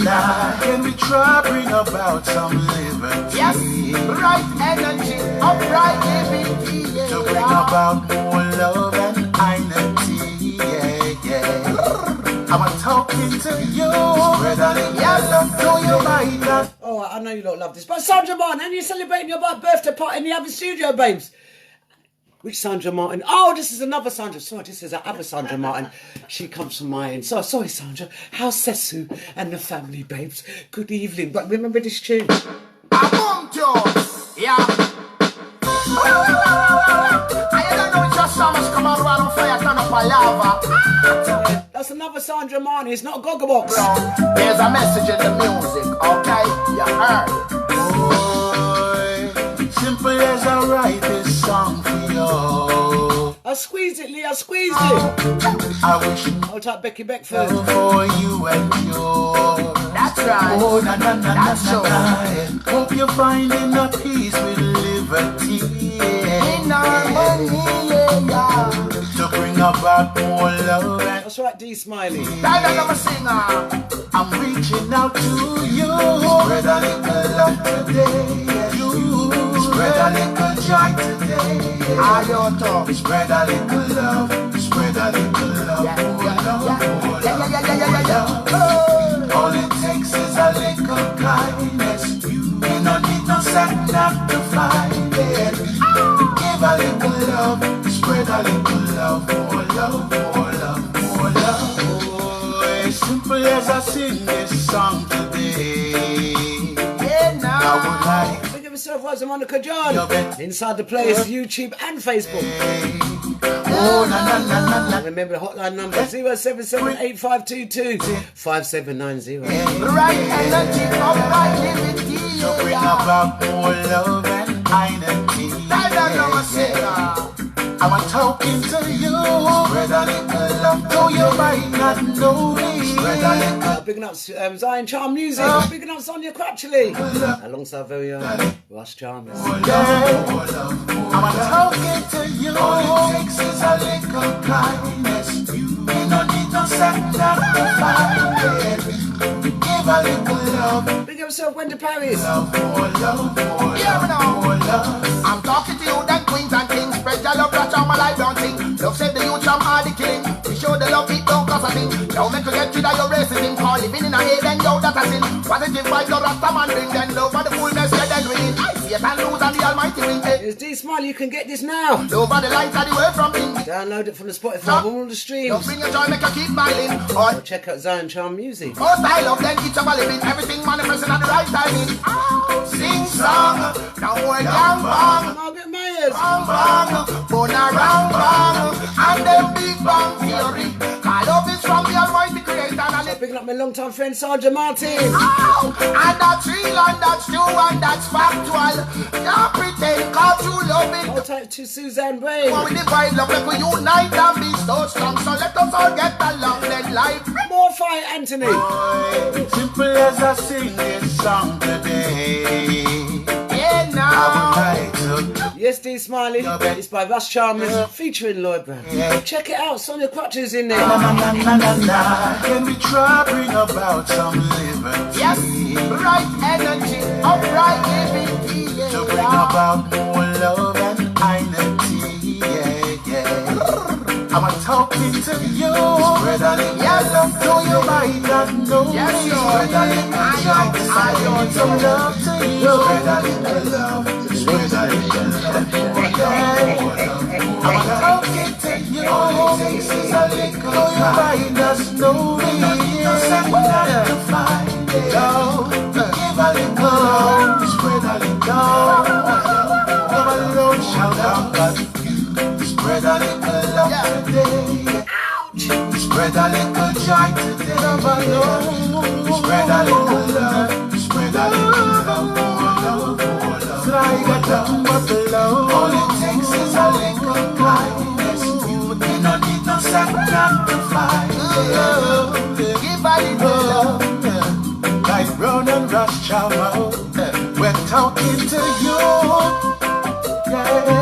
na. Can we try bring about some liberty? Yes, right energy, upright liberty, yeah. To bring about more love and unity, yeah. I'm talking to you. Spread a little love to your mind. Oh, I know you don't love this, but Sandra Martin, and you're celebrating your birthday party in the other studio, babes. Which Sandra Martin? Oh, this is another Sandra. Sorry, this is our other Sandra Martin. She comes from mine. So sorry, Sandra. How's Sesu and the family, babes? Good evening. But remember this tune. I'm yeah. I don't know, it's just so much come out on fire, turn up a lava. That's another Sandra Martin. It's not a Gogglebox. There's a message in the music, okay? You heard. Boy, simple as I write this song for you. I squeeze it, Lee. I squeezed it. I wish I'll type Becky Beckford. For you and yours. That's right. Oh, na na na That's na na. Hope you're finding a peace with liberty. In harmony, yeah. To bring about more love and that's right, D Smiley. I'm singer. I'm reaching out to you. Spread a little love today. You spread a little joy today. I don't talk. Spread a little love. Spread a little love. More love. All it takes is a little kindness. You don't need no satin to find it. Give a little love. Spread a little love. More love. More love. More love. Oh, as simple as I sing this song today. Yeah, now I would like. Think of yourself, Rosa Monica John. Inside the place, YouTube and Facebook. Oh, na na na na. Remember the hotline number 077-8522-5790. Right energy, upright liberty. To bring about more love and identity. I'm talking to you. Spread a little love, though you might not know me. Spread a little. Picking up Zion Charm Music. Picking up Sonia Crutchley. Alongside very Russ Chalmers. I'm talking to you. All it takes is a little kindness. You don't need no satin to find it. Give a little love. Big up yourself, Wendy Paris. Love, more love, more love, more love. I'm talking to you, then queens and kings. Spread your love, that's how my life don't sing. Love save the youth from all the killing. We show the love, it don't cost a thing. Yo, make you get rid of your racism. Call living in a haven, yo, that's a sin. Positive vibes, your rasta man bring. Then love for the fullness, yeah, then winning. I see it and lose and the almighty win. It's D Smile, you can get this now. Love for the light of the way from him. Download it from the Spotify, from all the streams. Don't bring your joy, make you keep smiling. Or check out Zion Charm Music. Most I love, then each of a living. Everything manifesting at the right timing. Sing song, now more gang bang. Margaret Myers. Bang bang, burn around bang. And then big bang theory. Call love is from the almighty creator. picking up my long-time friend Sandra Martin. Oh, and that's real and that's true and that's factual. Don't pretend cause you love it. I'll take to Suzanne Bray. Well, we divide love, like we unite and be so strong. So let us all get along, let life. More fight, Anthony. Boy, simple as I sing this song today. Yeah, now. Yes, D Smiley. It's by Russ Chalmers featuring Lloyd Brown. Check it out. Sonia Crutcher's in there. Can we try bring about some liberty? Yes, right energy, upright liberty. Yeah, to bring about more love and unity. I'm talking to you. Yes, to you might not know. Yes, I want some love to you. I'm talking to you. You might not know me. To find it. Give a little, spread a little. Come alone, shout out. Spread a little love today. Spread a little joy today. Come alone. Spread a little love. Spread a little love. Like a dumb buffalo. All it takes is a little kindness. You don't need no sacrifice. Give a little love. Like Brown and Rush Chalmers. We're talking to you. Yeah.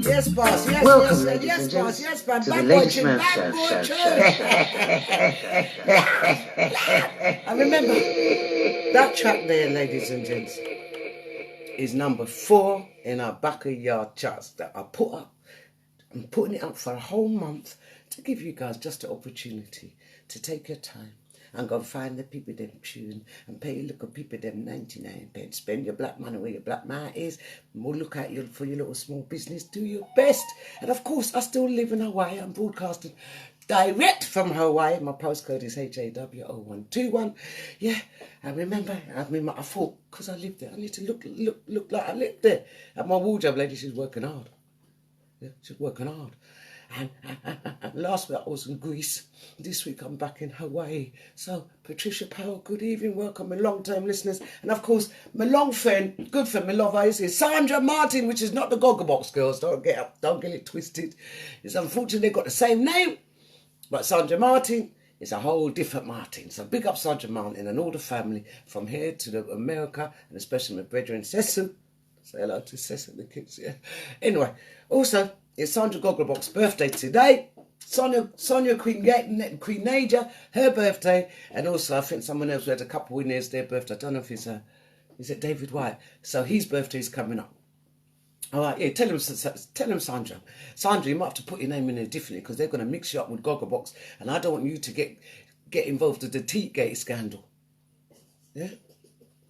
Yes, boss. Yes, Welcome, yes, ladies yes, and boss. gents, Yes, boss. to the Bad Lady boy Smurf bad boy show. I remember that track there, ladies and gents, is number 4 in our Backayard charts that I put up. I'm putting it up for a whole month to give you guys just an opportunity to take your time and go find the people them tune and pay your little people them 99 pence. Spend your black money where your black man is. More look at you for your little small business. Do your best. And of course, I still live in Hawaii. I'm broadcasting direct from Hawaii. My postcode is HAW0121. Yeah, and remember, I thought, because I lived there, I need to look like I lived there. And my wardrobe lady, she's working hard. Yeah, she's working hard. And last week I was in Greece. This week I'm back in Hawaii. So, Patricia Powell, good evening. Welcome, my long-term listeners. And of course, my long friend, good friend, my love is Sandra Martin, which is not the Gogglebox girls. Don't get it twisted. It's unfortunately got the same name. But Sandra Martin is a whole different Martin. So big up Sandra Martin and all the family from here to the America, and especially my brethren Cecil. Say hello to Cecil, the kids, yeah. Anyway, also, it's Sandra Gogglebox's birthday today. Sonia Queen Naja, her birthday. And also, I think someone else, we had a couple in there's their birthday. I don't know if it's is it David White? So his birthday is coming up. All right, yeah, tell him, Sandra. Sandra, you might have to put your name in there differently because they're going to mix you up with Gogglebox. And I don't want you to get involved with the Teatgate scandal. Yeah?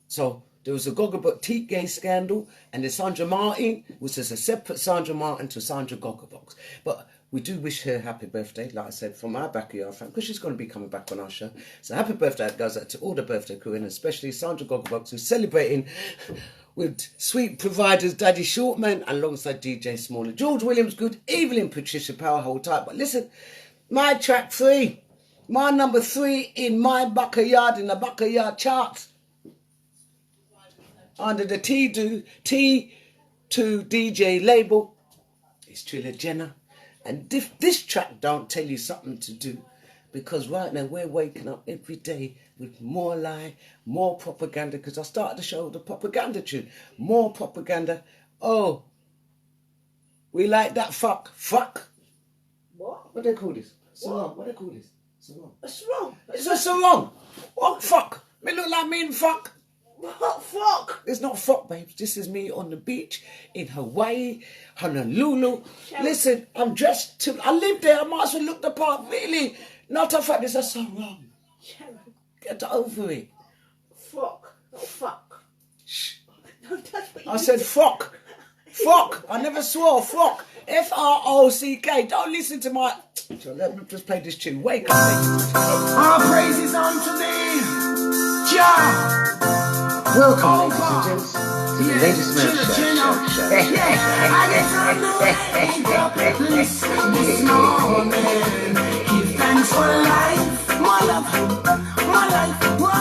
So, there was a Gogglebox Teatgate scandal, and there's Sandra Martin, which is a separate Sandra Martin to Sandra Gogglebox. But we do wish her happy birthday, like I said, from our Backayard fan, because she's going to be coming back on our show. So happy birthday goes out to all the birthday crew, and especially Sandra Gogglebox, who's celebrating with sweet providers Daddy Shortman alongside DJ Smaller. George Williams, good evening, Patricia Power, hold tight. But listen, my track 3, my number 3 in my Backayard, in the Backayard charts, under the T2 DJ label, is Trilla Jenner. And this track don't tell you something to do, because right now we're waking up every day with more lie, more propaganda, because I started the show with a propaganda tune. More propaganda. Oh, we like that fuck. What do they call this? Sarong. What do they call this? Sarong. A sarong. It's a sarong. What fuck? Me look like me in fuck. What fuck? It's not fuck, babes. This is me on the beach in Hawaii, Honolulu. Listen, I'm dressed to... I live there. I might as well look the part. Really. Not a fact. This is so wrong. Get over it. Fuck. Oh, fuck. Shh. I said fuck. Fuck. I never swore. Fuck. F-R-O-C-K. Don't listen to my... So let me just play this tune. Wake up. All praises unto thee. Welcome, ladies and gents, to the Lady SMURF show. This morning, give thanks for life, my love, my life. Whoa,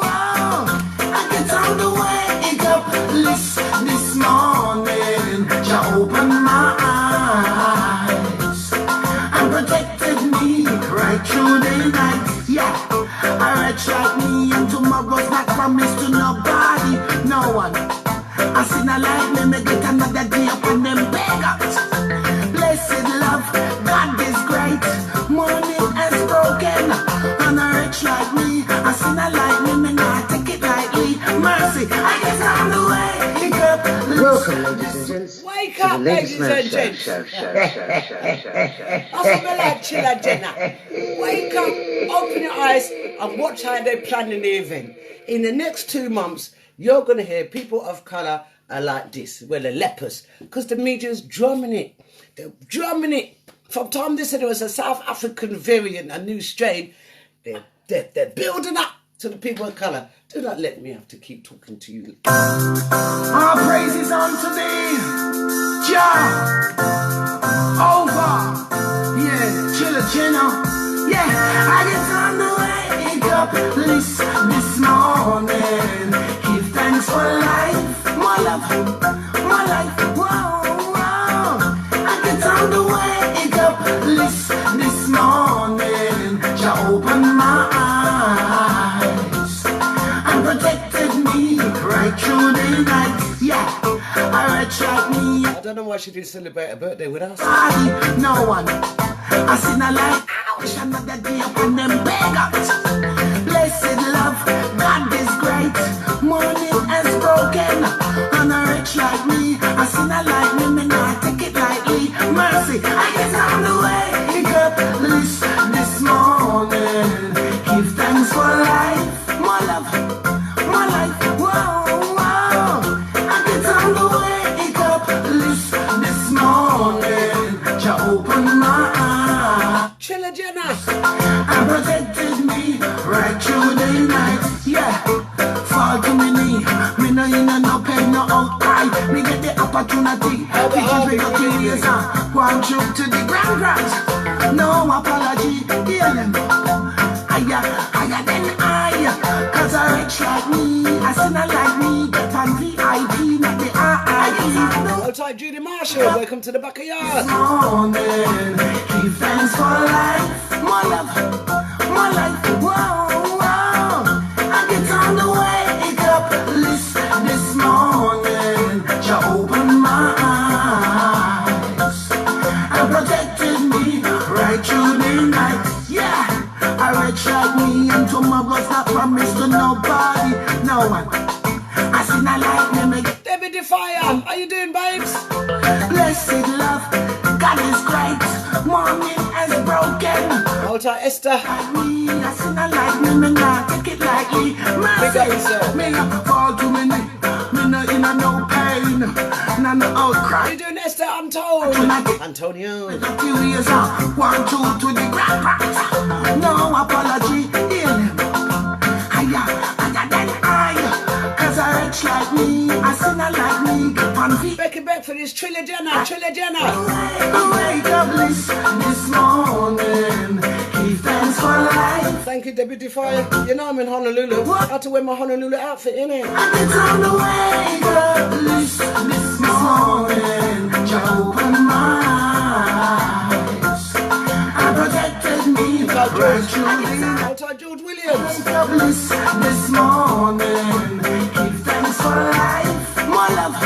whoa. I get on the wake up list this morning. Jah open my eyes and protected me right through the night. Yeah. Alright, like me and tomorrow's not promised to nobody, no one. I seen a light, me get another day up on them beggars. Blessed love, God is great. Morning has broken. On a rich like me, I seen a light, me not take it lightly. Mercy, I guess I'm the way. Welcome, ladies and gents. Wake up, ladies and gents. That's what I like, Chilla Jenna. Wake up, open your eyes, and watch how they're planning the event. In the next 2 months, you're going to hear people of colour are like this. Well, the lepers. Because the media's drumming it. They're drumming it. From time they said it was a South African variant, a new strain, they're building up to the people of colour. Do not let me have to keep talking to you. Our praises unto thee, Jah. Over. Yeah, Chilla Jenna. Yeah, I get on the wake up list this morning. Give thanks for life, my love, my life. Whoa, whoa. I get on the wake up list this morning. Jah open my eyes and protected me right through the night. Yeah, alright, like me. I don't know why she didn't celebrate her birthday with us. No one. I seen a light. Ouch, another day up on them beggars. Blessed love, God is great. Morning has broken. On a rich like me, I seen a light, me not take it lightly. Mercy, I guess I'm the wake up list this morning. Give thanks for life, my love, my life. Whoa, whoa. I get on the wake up list this morning. Jah open my eyes. Chilla Jenna. And protected me right through the night. Yeah, fall to me knee. Me no in no pain, no outcry. Me get the opportunity. Picking with the keys and one trip to the grand. No apology, hear them. Higher than I. Cause I rich like me. I seen a like me. Get on VIP, not the I. Outside Judy Marshall, welcome to the Backayard. Morning, give thanks for life, my love, my life. Whoa, whoa. I get on the wake up list this morning. Jah open my eyes and protected me right through the night. Yeah, I rich like me and tomorrow's not promised to nobody, no one. I seen a light, me get Debbie Defiant, how you doing, babes? blessed love, God is great. Morning has broken. Hold tight, Esther. I seen a light, me not take it lightly. Mercy, me not fall to me knee. Me no in a no pain, no outcry. How you doing, Esther? I'm told. Antonio. A few years on, 1, 2 to the grand. No apology, hear them. Higher than I. Cause I rich like me, I seen a like me. On feet. Becky back for this Trilla Jenna. Wake up this morning. Give thanks for life. Thank you, Debbie Defiant. You know I'm in Honolulu. I had to wear my Honolulu outfit, innit? I get on the wake up list this morning. Jah open my eyes and protected me right through the Outside George Williams. wake up list this morning. Give thanks for life, my love,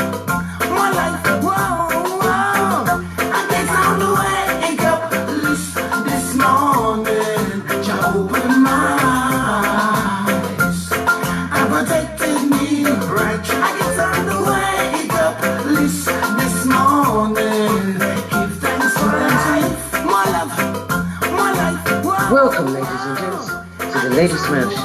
my life. Whoa, whoa. I get on the wake up list this morning. Jah open my eyes and protected me right through. I get on the wake up list this morning. Give thanks for life, my love, my life. Whoa. Welcome, ladies and gents, to the Lady SMURF show.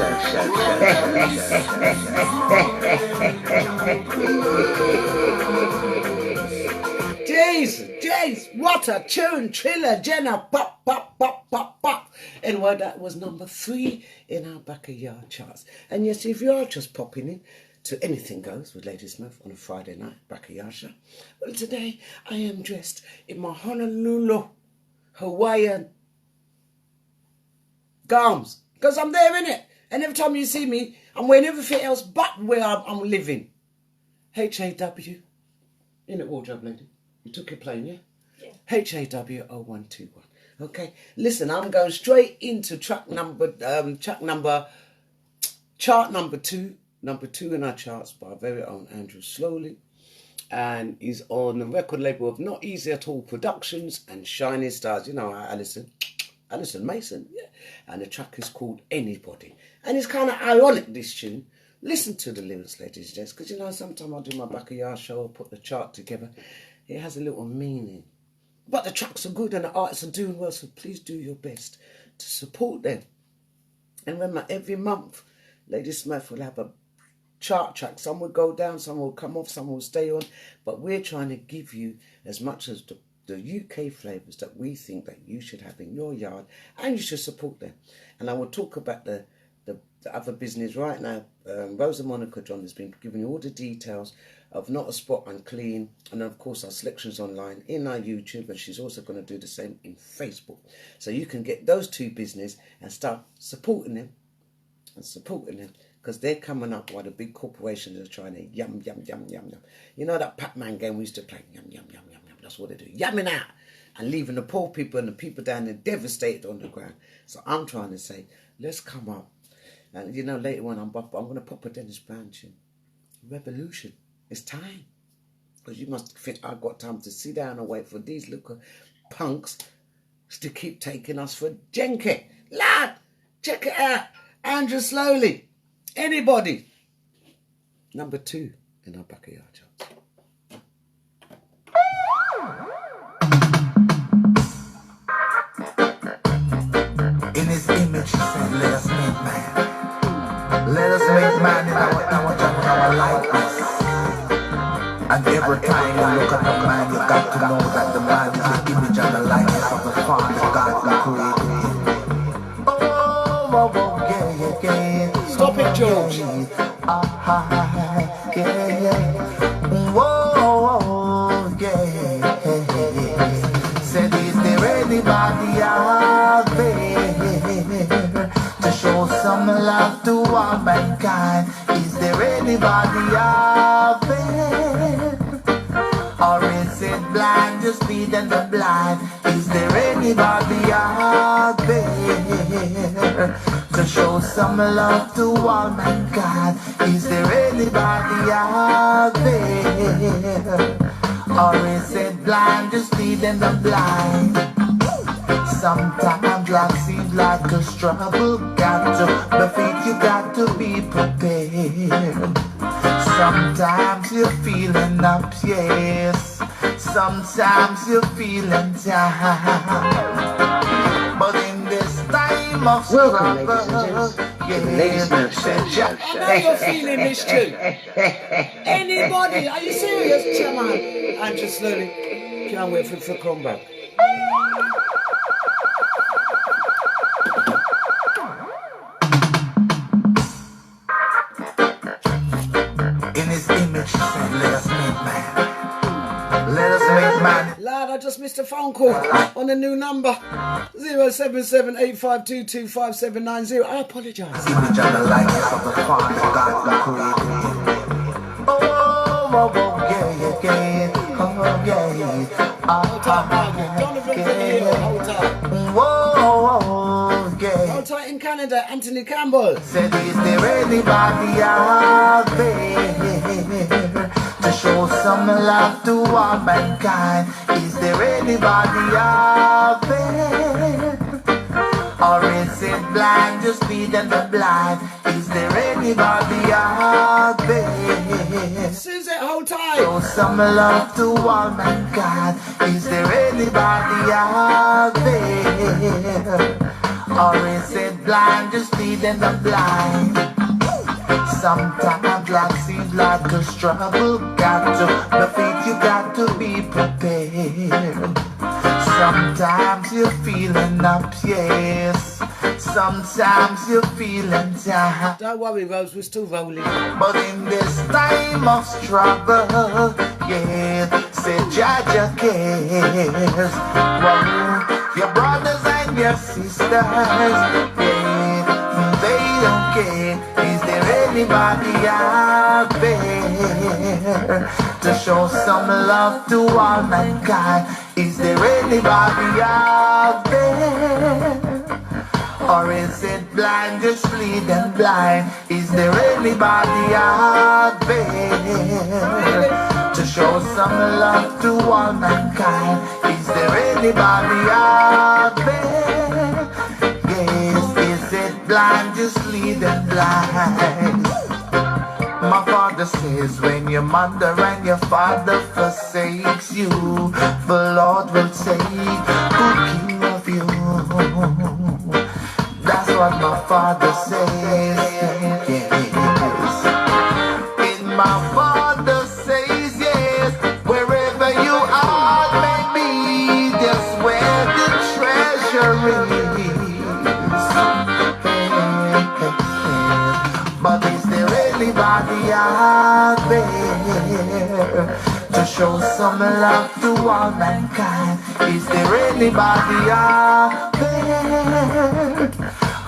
Jace, what a tune, Triller, Jenna, pop, pop, pop, pop, pop. Anyway, that was number 3 in our Backayard charts. And yes, if you are just popping in to Anything Goes with Lady Smurf on a Friday night Backayard show, well, today I am dressed in my Honolulu Hawaiian gowns, because I'm there, innit? And every time you see me, I'm wearing everything else but where I'm living. HAW, in it, wardrobe lady. You took your plane, yeah? Yeah. HAW0121. Okay, listen, I'm going straight into chart number 2, number 2 in our charts by our very own Andrew Slowly, and he's on the record label of Not Easy At All Productions and Shining Stars. You know, Alison Mason, yeah. And the track is called Anybody, and it's kind of ironic, this tune. Listen to the lyrics, ladies and gents, because you know, sometimes I do my Backayard show, I put the chart together, it has a little meaning. But the tracks are good and the artists are doing well, so please do your best to support them. And remember, every month, Lady Smurf will have a chart track. Some will go down, some will come off, some will stay on. But we're trying to give you as much as the UK flavours that we think that you should have in your yard, and you should support them. And I will talk about the other business right now. Rosa Monica John has been giving you all the details of Not a Spot and Clean, and of course our selections online in our YouTube, and she's also going to do the same in Facebook. So you can get those 2 business and start supporting them, because they're coming up while the big corporations are trying to yum, yum, yum, yum, yum. You know that Pac-Man game we used to play? Yum, yum, yum, yum, yum. That's what they do. Yumming out and leaving the poor people and the people down there devastated on the ground. So I'm trying to say, let's come up. And you know, later on, I'm going to pop a Dennis Brown tune. Revolution. It's time. Because you must think I've got time to sit down and wait for these little punks to keep taking us for Jenke. Lad, check it out. Andrew Slowly. Anybody. Number 2 in our Backayard charts. In his image, he said, let us make man. Let us make man in our likeness. And every time you look at the man, you got to know that the man is the image and the likeness of the Father God who created him. Oh, yeah. Stop it, George. Whoa, yeah. Said, is there anybody out there to show some love to all mankind? Is there anybody out there? Or is it blind, just leading the blind? Is there anybody out there to show some love to all mankind? Is there anybody out there? Or is it blind, just leading the blind? Sometimes life seems like a struggle. Got to defeat, you got to be prepared. Sometimes you're feeling up, yes. Sometimes you're feeling down. But in this time of struggle, welcome, ladies and gents, to the Lady Smurf show. I know you're feeling this too. Anybody? Are you serious, Chairman? I'm just slowly. Can't wait for come back. In his image, he said, let us make man. Let us make man. Lad, I just missed a phone call on the new number 077-8522-5790. I apologise. Image and the likeness of the Father God who created him. Oh, yeah. Oh, yeah. Hold tight, Margaret. Jonathan from here. Hold tight. Whoa, yeah. Hold tight in Canada, Anthony Campbell. Said, is there anybody out there to show some love to all mankind? Is there anybody out there? Or is it blind, just leading the blind? Is there anybody out there? Susan, hold tight. Show some love to all mankind. Is there anybody out there? Or is it blind, just leading the blind? Sometimes life seems like a struggle. Got to defeat, you got to be prepared. Sometimes you're feeling up, yes. Sometimes you're feeling down. Don't worry, Rose, we're still rolling. But in this time of struggle, yeah, say Jaja cares. Whoa, your brothers and your sisters, yeah, they don't care. Is there anybody out there to show some love to all mankind? Is there anybody out there? Or is it blind, just bleeding blind? Is there anybody out there to show some love to all mankind? Is there anybody out there? Yes, is it blind, just leading blind? My father says when your mother and your father forsakes you, the Lord will take good care of you. That's what my father says, yes. And my father says, yes, wherever you are, baby, that's where the treasure is. But is there anybody out there to show some love to all mankind? Is there anybody out there?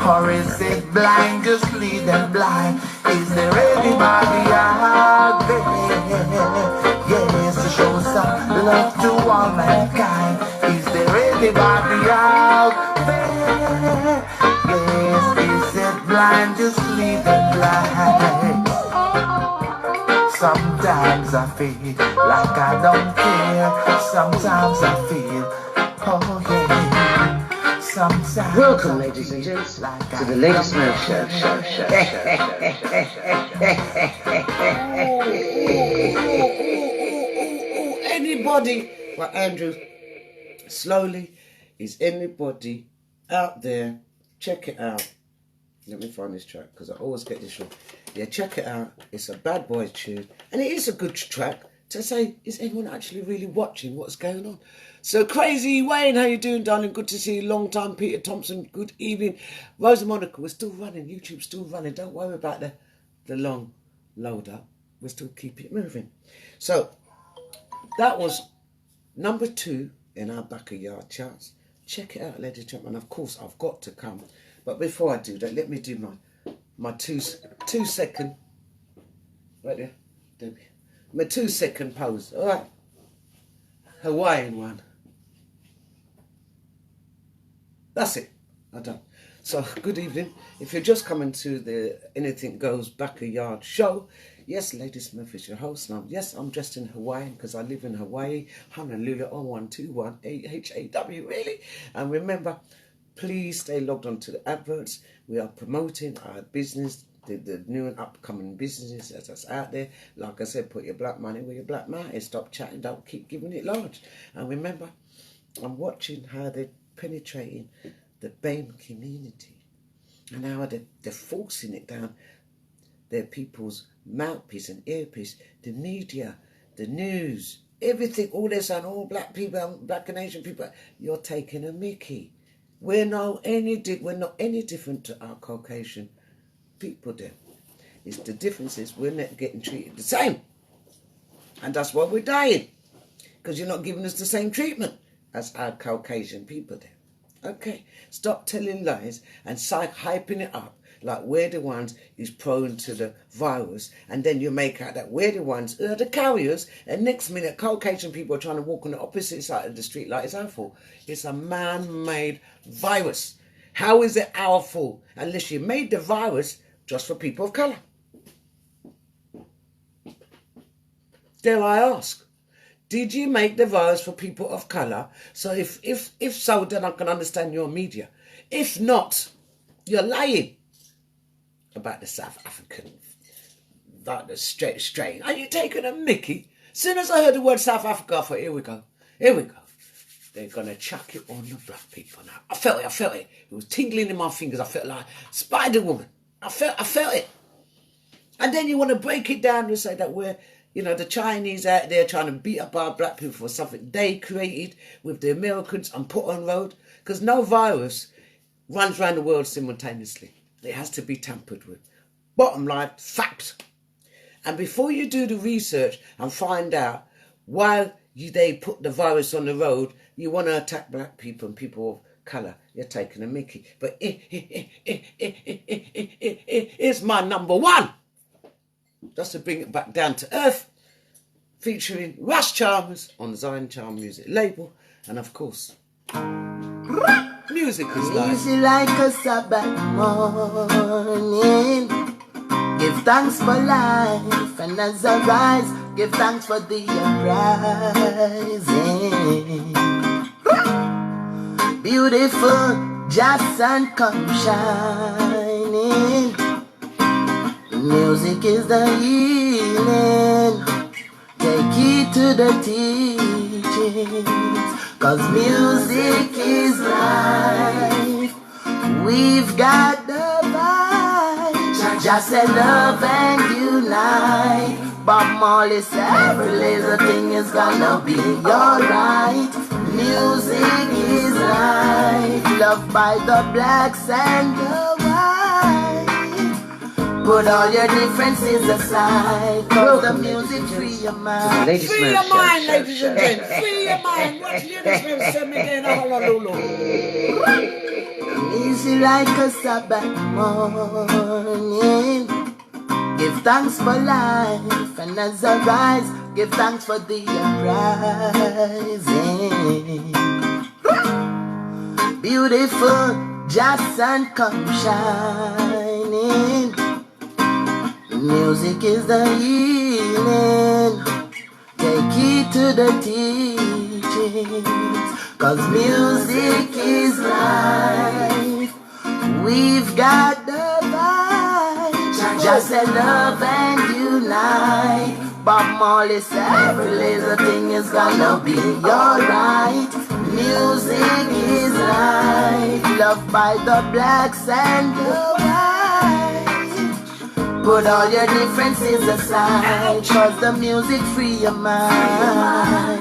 Or is it blind, just leading blind? Is there anybody out there? Yes, to show some love to all mankind. Is there anybody out there? Yes, is it blind, just leading blind? Sometimes I feel like I don't care. Sometimes I feel, oh yeah. Sometimes welcome, ladies and gents, to the Lady Smurf Show. Anybody, well, Andrew, slowly, is anybody out there? Check it out. Let me find this track because I always get this wrong. Yeah, check it out. It's a bad boy tune, and it is a good track to say, is anyone actually really watching what's going on? So Crazy Wayne, how you doing, darling? Good to see you. Long time, Peter Thompson. Good evening. Rosa Monica, we're still running. YouTube's still running. Don't worry about the long load up. We'll still keep it moving. So that was number 2 in our Backayard charts. Check it out, ladies and gentlemen. Of course, I've got to come. But before I do that, let me do my 2 second. Right there, Debbie. My 2 second pose. All right. Hawaiian one. That's it. I'm done. So, good evening. If you're just coming to the Anything Goes Backayard show, yes, Lady Smurf is your host. Now, yes, I'm dressed in Hawaiian because I live in Hawaii. Honolulu 0121 AHAW, really. And remember, please stay logged on to the adverts. We are promoting our business, the new and upcoming businesses that's out there. Like I said, put your black money where your black mouth is. Stop chatting, don't keep giving it large. And remember, I'm watching how they're penetrating the BAME community and how they're forcing it down their people's mouthpiece and earpiece, the media, the news, everything, all this and all black people, black and Asian people, you're taking a mickey. We're not any different to our Caucasian people do. It's the difference is we're not getting treated the same. And that's why we're dying. Because you're not giving us the same treatment as our Caucasian people do. Okay? Stop telling lies and hyping it up like we're the ones who's prone to the virus, and then you make out that we're the ones who are the carriers, and next minute Caucasian people are trying to walk on the opposite side of the street like it's our fault. It's a man-made virus. How is it our fault unless you made the virus just for people of colour? Dare I ask? Did you make the virus for people of colour? So if so, then I can understand your media. If not, you're lying about the South African, like the strain. Are you taking a mickey? As soon as I heard the word South Africa, I thought, here we go. They're going to chuck it on the black people now. I felt it. It was tingling in my fingers. I felt like Spider-Woman. I felt it. And then you want to break it down and say that we're, you know, the Chinese out there trying to beat up our black people for something they created with the Americans and put on road. Because no virus runs around the world simultaneously. It has to be tampered with. Bottom line, fact. And before you do the research and find out why they put the virus on the road, you want to attack black people and people of colour. You're taking a mickey. But it's my number one. Just to bring it back down to earth, featuring Rush Chalmers on Zion Charm Music label, and of course, music is life. Easy like a Sabbath morning. Give thanks for life, and as I rise, give thanks for the uprising. Beautiful, just sun come shining. Music is the healing. Take heed to the teachings, 'cause music is life. We've got the vibe. Just say love and unite. Bob Marley said every little thing is gonna be alright. Music is life. Loved by the blacks and the whites. Put all your differences aside, 'cause the music free your mind. Free your mind, ladies and gents. Free your mind. Watch Ladies send me again. Easy like a Sabbath morning. Give thanks for life, and as I rise, give thanks for the uprising. Beautiful, just sun come shining. Music is the healing. Take heed to the teachings, 'cause music is life. We've got the vibe. Just say love and unite. Bob Marley said every little thing is gonna be alright. Music is life. Loved by the blacks and the whites. Put all your differences aside, 'cause the music free your mind.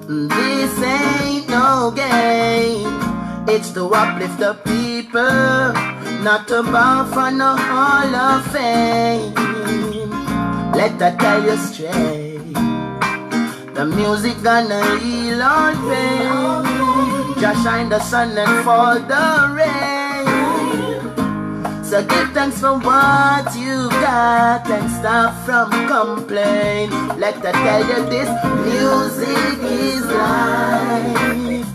This ain't no game. It's to uplift the people, not to bow for no Hall of Fame. Let that tell you straight. The music gonna heal all pain. Just shine the sun and fall the rain. So give thanks for what you got and stop from complain. Let that tell you this, music is life.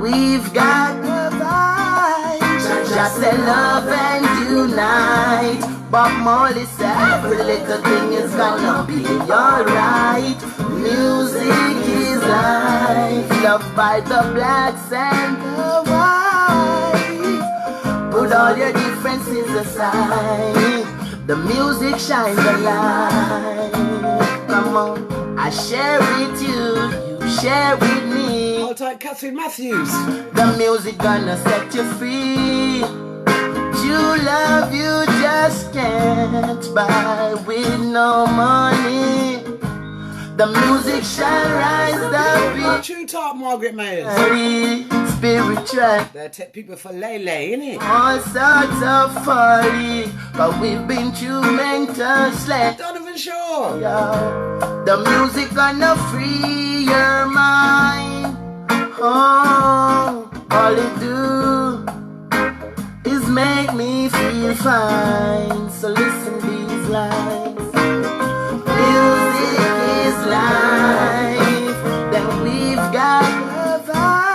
We've got the vibe. Just say love and unite. Bob Marley said every little thing is gonna be alright. Music is life. Loved by the blacks and the whites. Put all your differences aside. The music shines a light. Come on, I share with you, you share with me. Hold tight, Catherine Matthews. The music gonna set you free. True love you just can't buy with no money. The music shall rise the beat. True talk, Margaret Mayers. Spiritual. They take people for lay, innit? All sorts of folly, but we've been through mental slavery. Donovan Shaw. The music gonna free your mind. Oh, all it do is make me feel fine. So listen these lines. Music is life. Then we've got the vibe.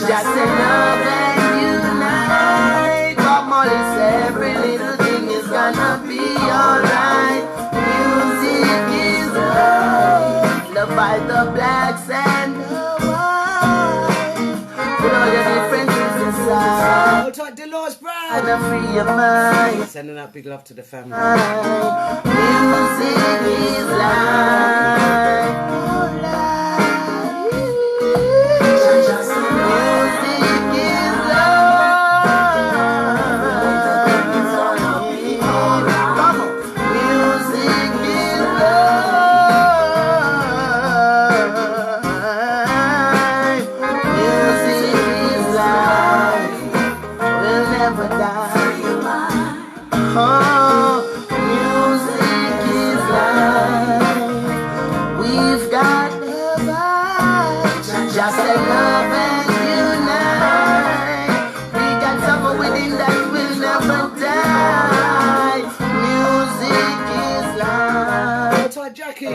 Just say love and unite. Come on, it's every little thing is gonna be alright. Music is life. Loved by the blacks and the whites. Put all your differences aside. Hold tight, Dolores Brown. And free your mind. Sending out big love to the family. Music is life. Music is life.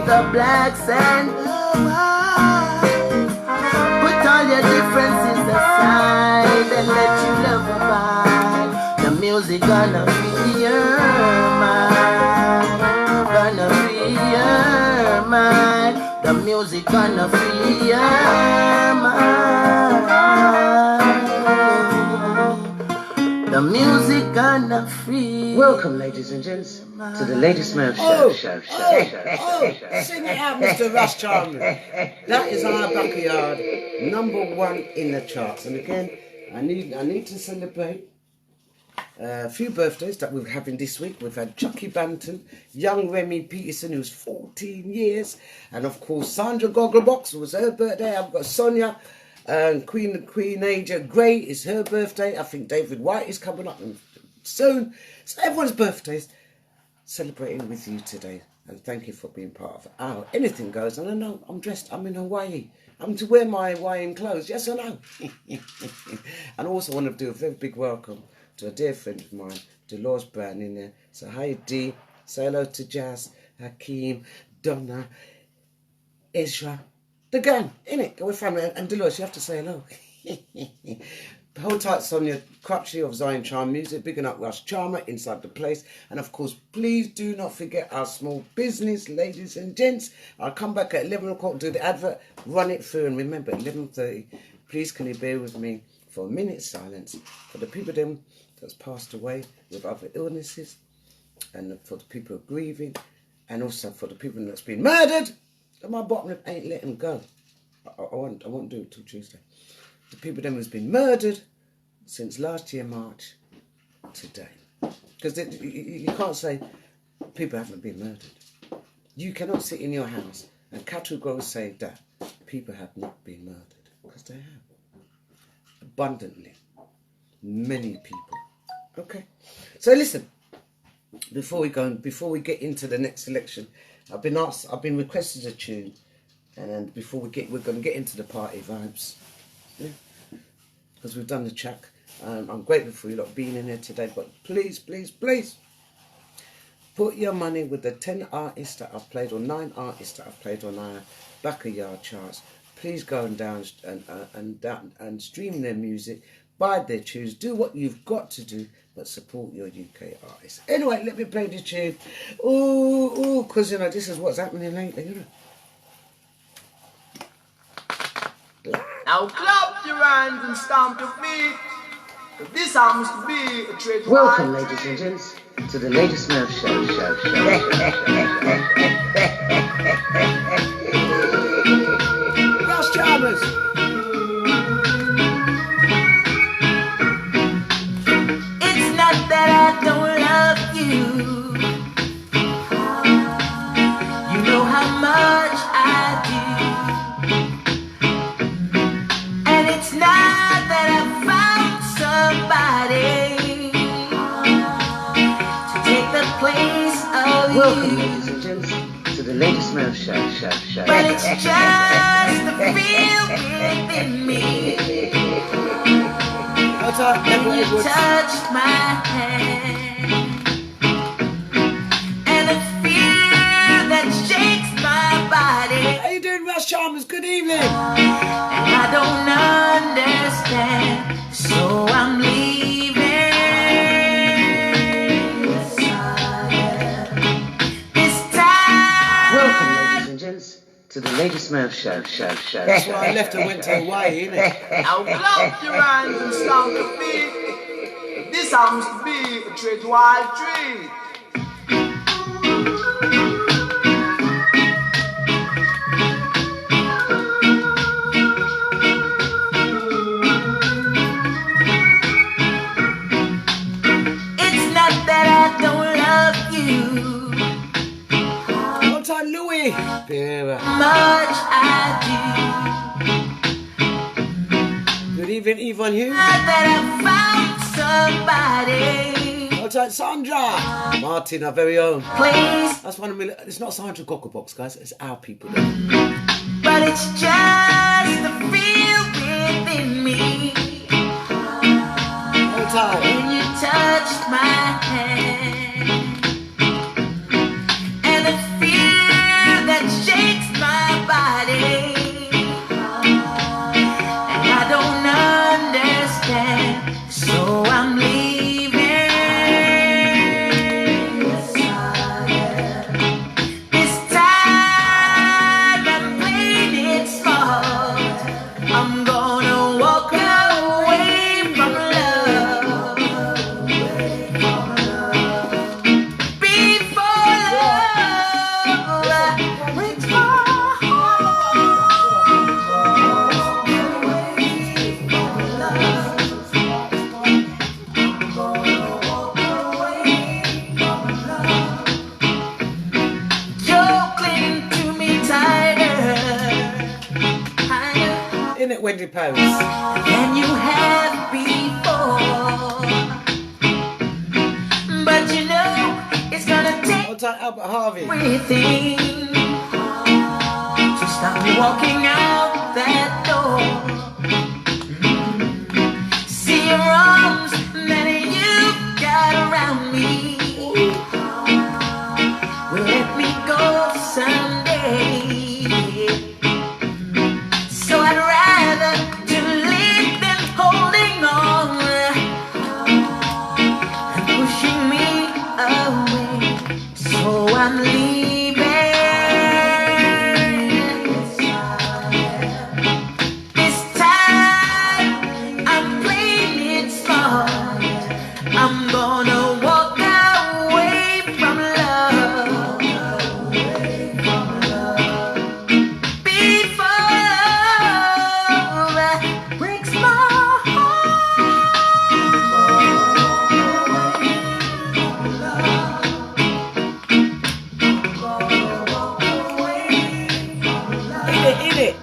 the blacks and put all your differences aside and let your love abide. The music gonna free your mind, gonna free your mind. The music gonna free your mind. The music gonna free. Welcome, ladies and gents, to the Lady SMURF show. Sing it out, Mr. Russ Chalmers. That is our Backayard, #1 in the charts. And again, I need to celebrate a few birthdays that we're having this week. We've had JOCKEY Banton, young Remy Peterson, who's 14 years, and of course Sandra Gogglebox, it was her birthday. I've got Sonia, Queen Aja Gray is her birthday. I think David White is coming up soon. So everyone's birthdays celebrating with you today, and thank you for being part of our Anything Goes. And I know I'm in Hawaii. I'm to wear my Hawaiian clothes, yes or no? And I also want to do a very big welcome to a dear friend of mine, Dolores Brown, in there. So hi Dee, say hello to Jazz, Hakeem, Donna, Ezra, the gang, innit? We're family. And Dolores, you have to say hello. Hold tight, Sonia Crutchley of Zion Charm Music, bigging up Russ Charmer inside the place. And of course, please do not forget our small business, ladies and gents. I'll come back at 11 o'clock, do the advert, run it through, and remember, 11:30, please can you bear with me for a minute's silence for the people them that's passed away with other illnesses, and for the people who are grieving, and also for the people that's been murdered. And my bottom lip ain't let them go. I won't do it till Tuesday. The people them who's been murdered since last year March today, because you can't say people haven't been murdered. You cannot sit in your house and cattle growers say that people have not been murdered, because they have abundantly, many people. Okay, so listen. Before we get into the next selection, I've been requested a tune, and before we're going to get into the party vibes, because we've done the track. I'm grateful for you lot being in here today, but please, please, please, put your money with the 10 artists that I've played, or 9 artists that I've played on our Backayard charts. Please go and stream their music, buy their tunes, do what you've got to do, but support your UK artists. Anyway, let me play the tune. Ooh, because this is what's happening lately, Now clap your hands and stamp your feet. This happens to be a trade. Welcome, ladies and gents, to the Lady SMURF show. Russ Chalmers. It's not that I don't love you. You know how much I do. And it's not that I found somebody to take the place of Welcome, you. ladies and gents, to the Lady SMURF show. But it's just the feel within me. When you touched my hand, and the fear that shakes my body. How you doing, Russ Chalmers? Good evening. And I don't understand, so I'm leaving. This time. Welcome, ladies and gents, to the Lady SMURF show. That's why I left and went to Hawaii, innit? Now clap your hands and stamp your feet. This happens to be a trade wild treat. It's not that I don't love you. Long time, Louis. Much I Good evening, Yvonne Hughes. do. Not that I found somebody. Long time, Sandra. Martin, our very own. Please. That's one of me. It's not Sandra Gogglebox, guys. It's our people. But it's just the feel within me. Long time. When you touched my hand, and the fear that pose. than you have before. But you know it's gonna take Hold tight, Albert Harvey. everything to stop me walking out that door. See your arms that you got around me will let me go someday. So I'd rather to live than holding on and pushing me away. So I'm leaving. This time I'm playing it smart. I'm gonna walk away from love before love breaks my In it.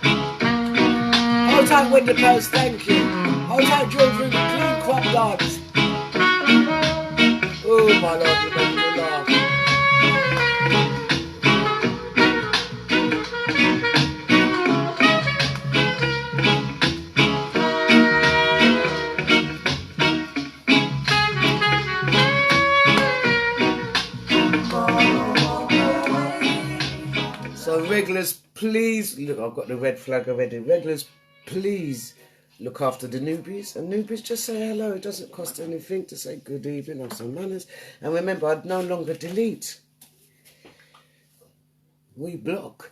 Hold tight, window post, thank you. Hold tight, George, through the clean crop dance. Oh, my lord, you make me laugh. So regulars, please look. I've got the red flag already. Regulars, please look after the newbies. And newbies, just say hello. It doesn't cost anything to say good evening, have some manners. And remember, I'd no longer delete. We block.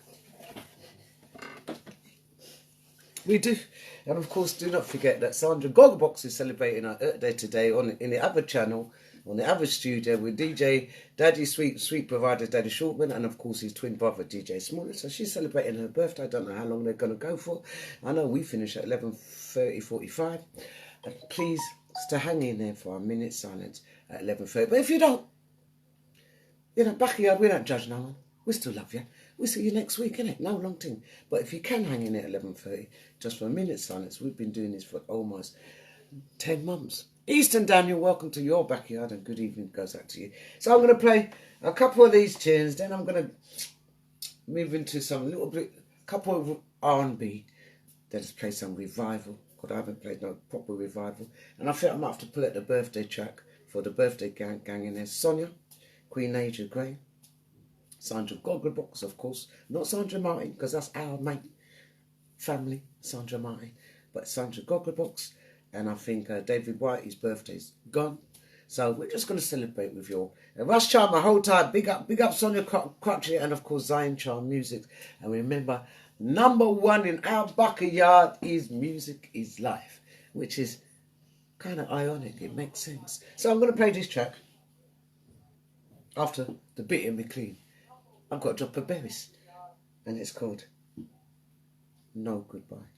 We do. And of course, do not forget that Sandra Gogglebox is celebrating her Earth Day today in the other channel, on the other studio with DJ Daddy Sweet Provider Daddy Shortman, and of course his twin brother DJ SMURF. So she's celebrating her birthday. I don't know how long they're going to go for. I know we finish at 11:45. Please stay hanging there for a minute silence at 11:30. But if you don't, you know, Backayard, we don't judge no one. We still love you. We'll see you next week, innit? No long thing. But if you can hang in there at 11:30, just for a minute silence, we've been doing this for almost 10 months. Easton Daniel, welcome to your backyard, and good evening goes out to you. So I'm going to play a couple of these tunes, then I'm going to move into some little bit, couple of R&B, then just play some revival, because I haven't played no proper revival. And I think I might have to pull out the birthday track for the birthday gang in there. Sonia, Queen Asia Gray, Sandra Gogglebox, of course, not Sandra Martin, because that's our mate, family, Sandra Martin, but Sandra Gogglebox. And I think David White, his birthday's gone. So we're just going to celebrate with you all. And Rush Charmer, hold tight. Big up Sonia Crutchley, and of course Zion Charm Music. And remember, #1 in our backyard is music is life, which is kind of ironic. It makes sense. So I'm going to play this track after the bit in McLean. I've got a drop of berries, and it's called No Goodbye.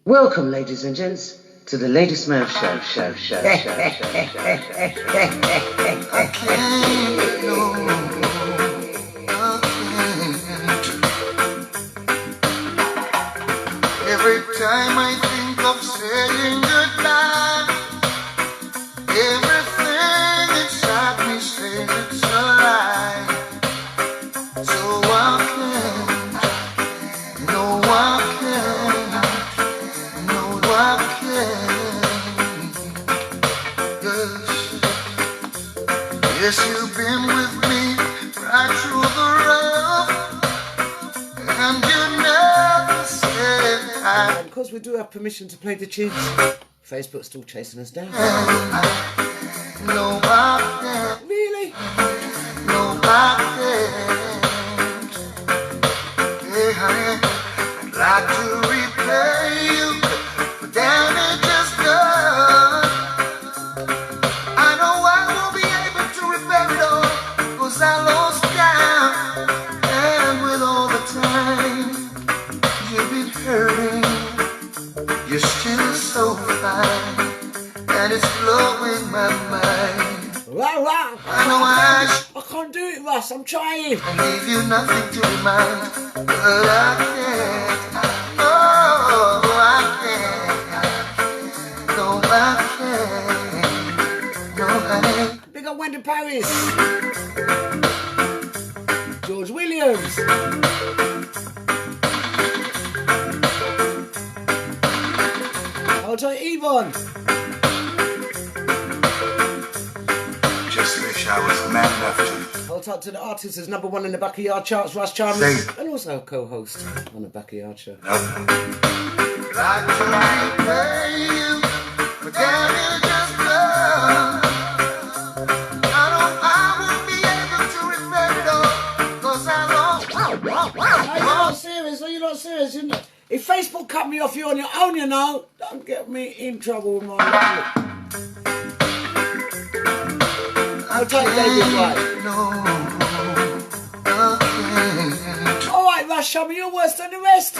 Welcome, ladies and gents, to the Lady SMURF show. Every time I think of saying goodbye, everything inside me says it's a lie. So I can't, no I can't, no I can't. Yes, you've been with me right through the rough, and you never said I. Because we do have permission to play the tunes, Facebook's still chasing us down. No, I can't. Really? No, I can't. Hey, honey, I'd like to repay you for damage is done. I know I won't be able to repair it all, 'cause I lost count. And with all the time you've been hurting, you're still so fine, and it's blowing my mind. Wow. I know I can't do it, Russ. I'm trying. I leave you nothing to remind. but I can't. Oh, I can't. No, I can't. No, honey. Big up Wendy Paris. George Williams. I'll tell you, Yvonne. Just wish I was man enough to. I'll talk to the artist who's #1 in the Backayard charts, Russ Chalmers, and also a co-host on the Backayard show. Like to repay you for damages done. I won't be able to repay it all, 'cause I lost. Are you not serious? Are you not serious? You know, if Facebook cut me off, you're on your own, you know. Don't get me in trouble with my life. I'll take David White. Alright, Russ, show me your worst than the rest.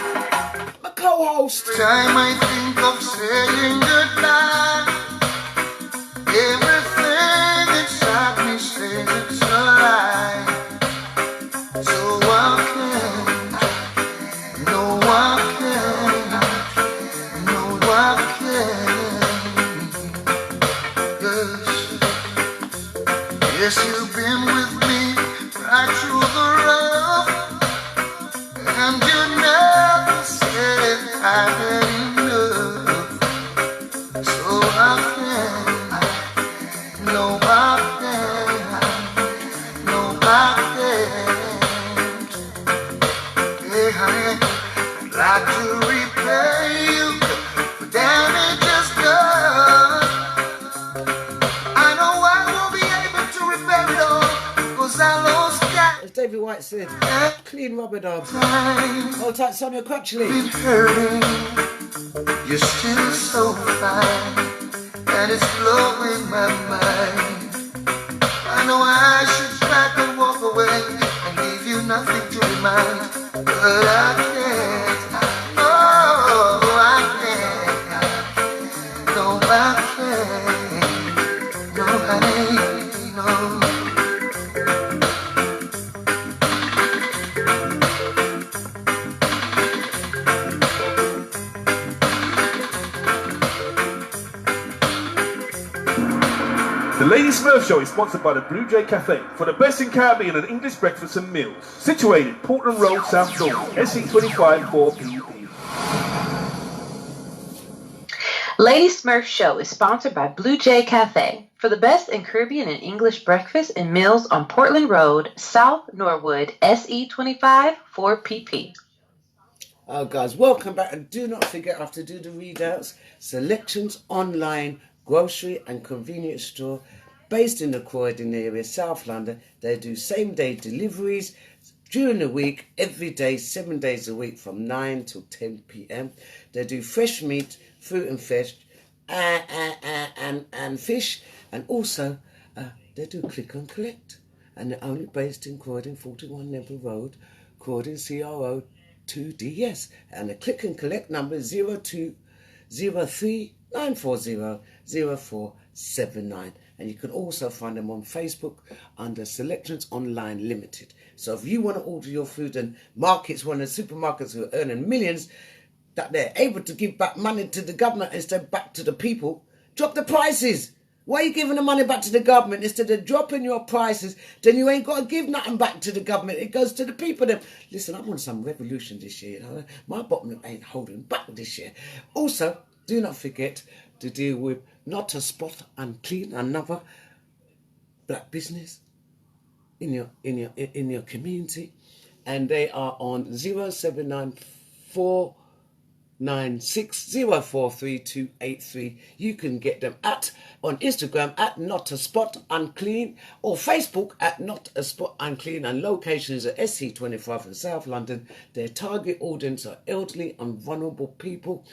My co-host. Time I think of saying goodbye. Everything inside me says it's alright. So I can't. No, I can't. No, I can't. Yes, you've been with me right through the rough, and you never said I had enough. So I can't, no, I can't, no, I can't. Hey, honey, I'd like to repay you for damages done. I know I won't be able to repair it all, 'cause I lost that. As David White said, clean rubber dubs. I'll take Sonia Crutchley. You're still so fine, and it's blowing my mind. I know I should try to walk away and leave you nothing to remind, but I can't. Oh, I can't. No, I can't. No, honey, no. The Lady Smurf Show is sponsored by the Blue Jay Cafe for the best in Caribbean and English breakfast and meals. Situated Portland Road, South Dorset, SE25 4PP. Lady Smurf Show is sponsored by Blue Jay Cafe for the best in Caribbean and English breakfast and meals on Portland Road, South Norwood, SE25 4PP. Oh, guys, welcome back. And do not forget, I have to do the readouts. Selections Online grocery and convenience store based in the Croydon area, South London. They do same-day deliveries during the week, every day, 7 days a week from 9 till 10 p.m. They do fresh meat, fruit and fish, and fish, and also they do click and collect. And they're only based in Croydon, 41 Neville Road, Croydon, CRO 2DS. And the click and collect number is 0203 940 0479, and you can also find them on Facebook under Selections Online Limited. So if you want to order your food, and markets, one of the supermarkets who are earning millions, that they're able to give back money to the government instead back to the people, drop the prices. Why are you giving the money back to the government instead of dropping your prices? Then you ain't got to give nothing back to the government. It goes to the people. Then listen, I want some revolution this year. You know? My bottom ain't holding back this year. Also, do not forget to deal with Not a Spot Unclean, another black business in your community, and they are on 0794 96043283. You can get them on Instagram at Not a Spot Unclean, or Facebook at Not a Spot Unclean, and locations at SC25 in South London. Their target audience are elderly and vulnerable people.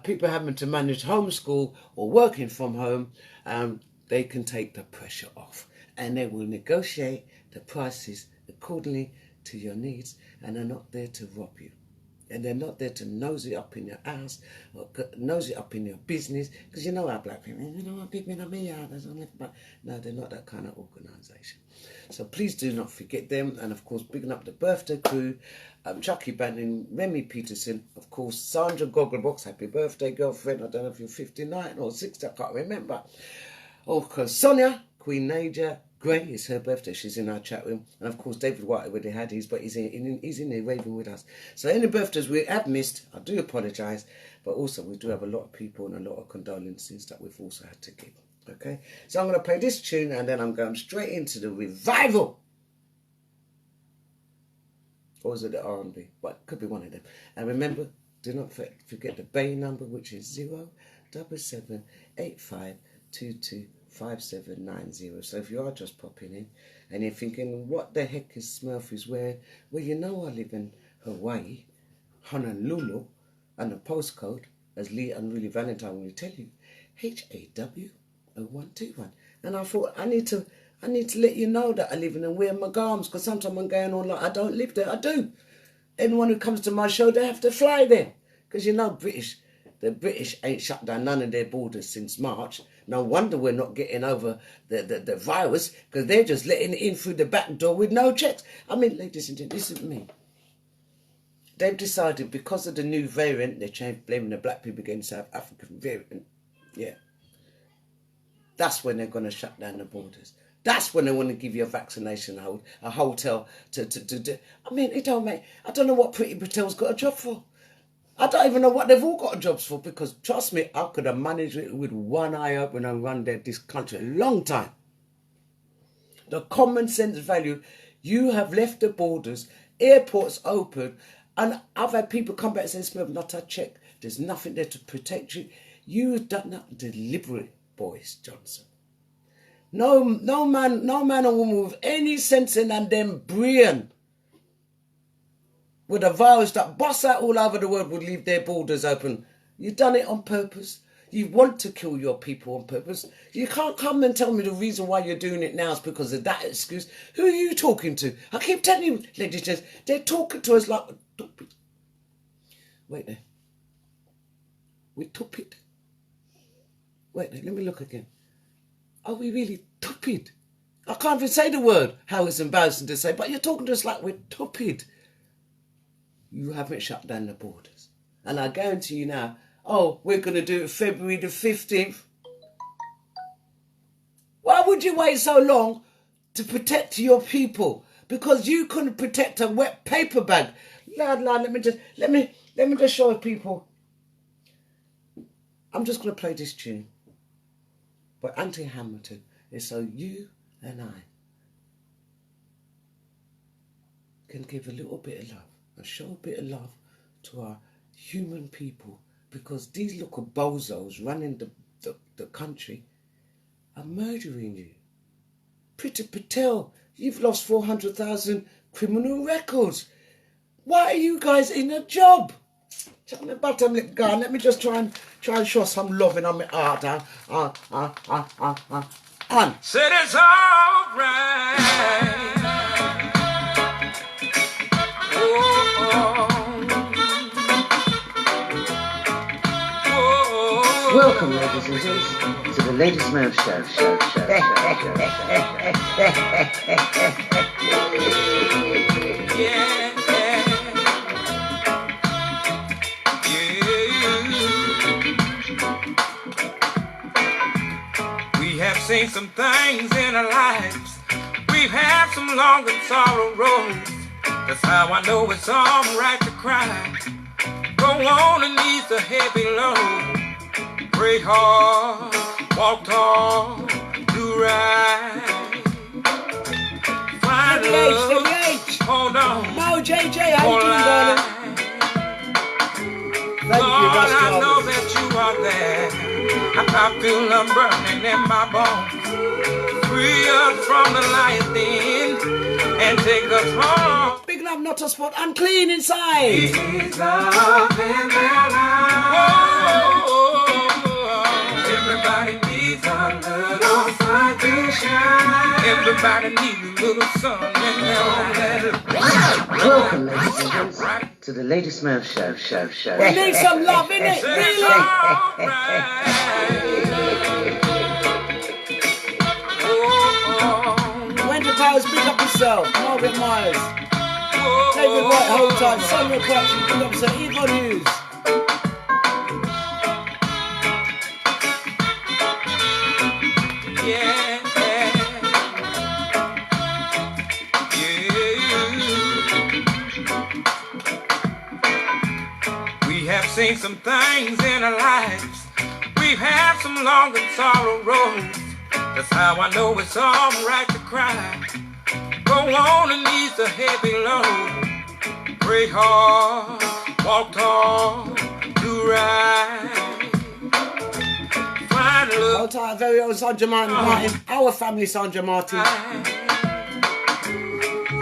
People having to manage homeschool or working from home. They can take the pressure off, and they will negotiate the prices accordingly to your needs, and are not there to rob you. And they're not there to nosy up in your house or nosy up in your business. Because you know how black people, you know what people in my yard. No, they're not that kind of organisation. So please do not forget them. And of course, bigging up the birthday crew, Chucky Bannon, Remy Peterson, of course, Sandra Gogglebox, happy birthday, girlfriend. I don't know if you're 59 or 60, I can't remember. Of course, Sonia, Queen Naja, Gray, it's her birthday, she's in our chat room. And of course, David White already had his, but he's in there raving with us. So any birthdays we have missed, I do apologise. But also, we do have a lot of people and a lot of condolences that we've also had to give. Okay? So I'm going to play this tune and then I'm going straight into the revival. Or is it the R&B? But it could be one of them. And remember, do not forget the Bay number, which is 07785225790. So if you are just popping in and you're thinking, what the heck is Smurf is where? Well, you know I live in Hawaii, Honolulu, and the postcode, as Lee and Really Valentine will tell you, HAW0121. And I thought, I need to let you know that I live in and wear my garms, because sometimes I'm going on like I don't live there. I do. Anyone who comes to my show, they have to fly there. Because you know, the British ain't shut down none of their borders since March. No wonder we're not getting over the virus, because they're just letting it in through the back door with no checks. I mean, ladies and gentlemen, listen to me. They've decided because of the new variant, they're blaming the black people against South African variant. Yeah. That's when they're going to shut down the borders. That's when they want to give you a vaccination a hotel to I mean, it don't make, I don't know what Pretty Patel's got a job for. I don't even know what they've all got jobs for, because trust me, I could have managed it with one eye open and run this country a long time. The common sense value, you have left the borders, airports open, and I've had people come back and say, Smurf, not a check. There's nothing there to protect you. You've done that deliberately, Boris Johnson. No man or woman with any sense in and them brain with a virus that busts out all over the world would leave their borders open. You've done it on purpose. You want to kill your people on purpose. You can't come and tell me the reason why you're doing it now is because of that excuse. Who are you talking to? I keep telling you, ladies and gents, they're talking to us like... Wait there. We're stupid. Wait there, let me look again. Are we really stupid? I can't even say the word, how it's embarrassing to say, but you're talking to us like we're stupid. You haven't shut down the borders. And I guarantee you now, oh, we're going to do it February the 15th. Why would you wait so long to protect your people? Because you couldn't protect a wet paper bag. Lord, let me just show people. I'm just going to play this tune by Auntie Hamilton. It's so you and I can give a little bit of love and show a bit of love to our human people, because these little bozos running the country are murdering you. Priti Patel, you've lost 400,000 criminal records. Why are you guys in a job? Check my bottom lip gun. Let me just try and show some loving on my heart. Said it's all right. Welcome, ladies and gents, to the Lady Smurf Show. We have seen some things in our lives. We've had some long and sorrow roads. That's how I know it's all right to cry. Go on and ease the heavy load. Pray hard, walk tall, do right. Find love, hold on. Mo JJ, how you doing, darling? Lord, I know that you are there. I feel them burning in my bones. Free us from the lion's den and take us home. Big love, not a spot, unclean inside. He's up in their life. Everybody needs a little sunshine. Everybody needs little son and never let it. Welcome, ladies and gents, to the Lady Smurf show. We need some love, innit? Really? Wendy Powers, big up yourself. Margaret Myers. David White, hold tight. Sonia Crutchley, big up yourself. Yvonne Hughes. Seen some things in our lives. We've had some long and sorrow roads. That's how I know it's all right to cry. Go on and ease the heavy load. Pray hard, walk tall, do right. Find love. Hold tight, very own Sandra Martin. Our family, Sandra Martin.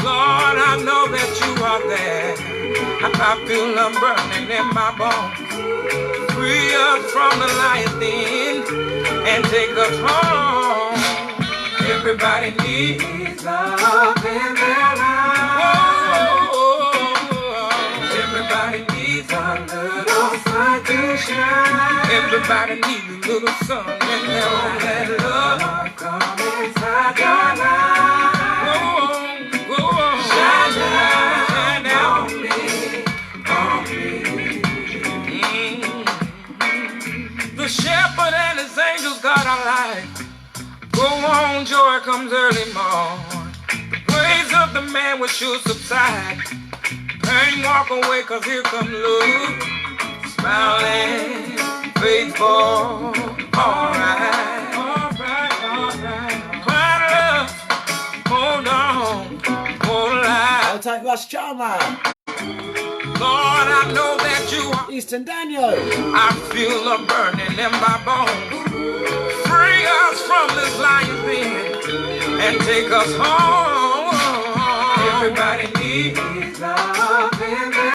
Lord, I know that you are there. I feel them burning in my bones. Free us from the lion's den and take us home. Everybody needs love in their life. Everybody needs a little sun to shine. Everybody needs a little sun and never let love come inside your life. Shine down on me. The shepherd and his angels got our life. Go on, joy comes early morn. The praise of the man will sure subside. Pain walk away, cause here come love. Smiling, faithful, alright. Quiet love, hold on, hold alive. I'll take Russ Charmer. Lord, I know that you are Easton Daniel. I feel a burning in my bones. Free us from this lion's den and take us home. Everybody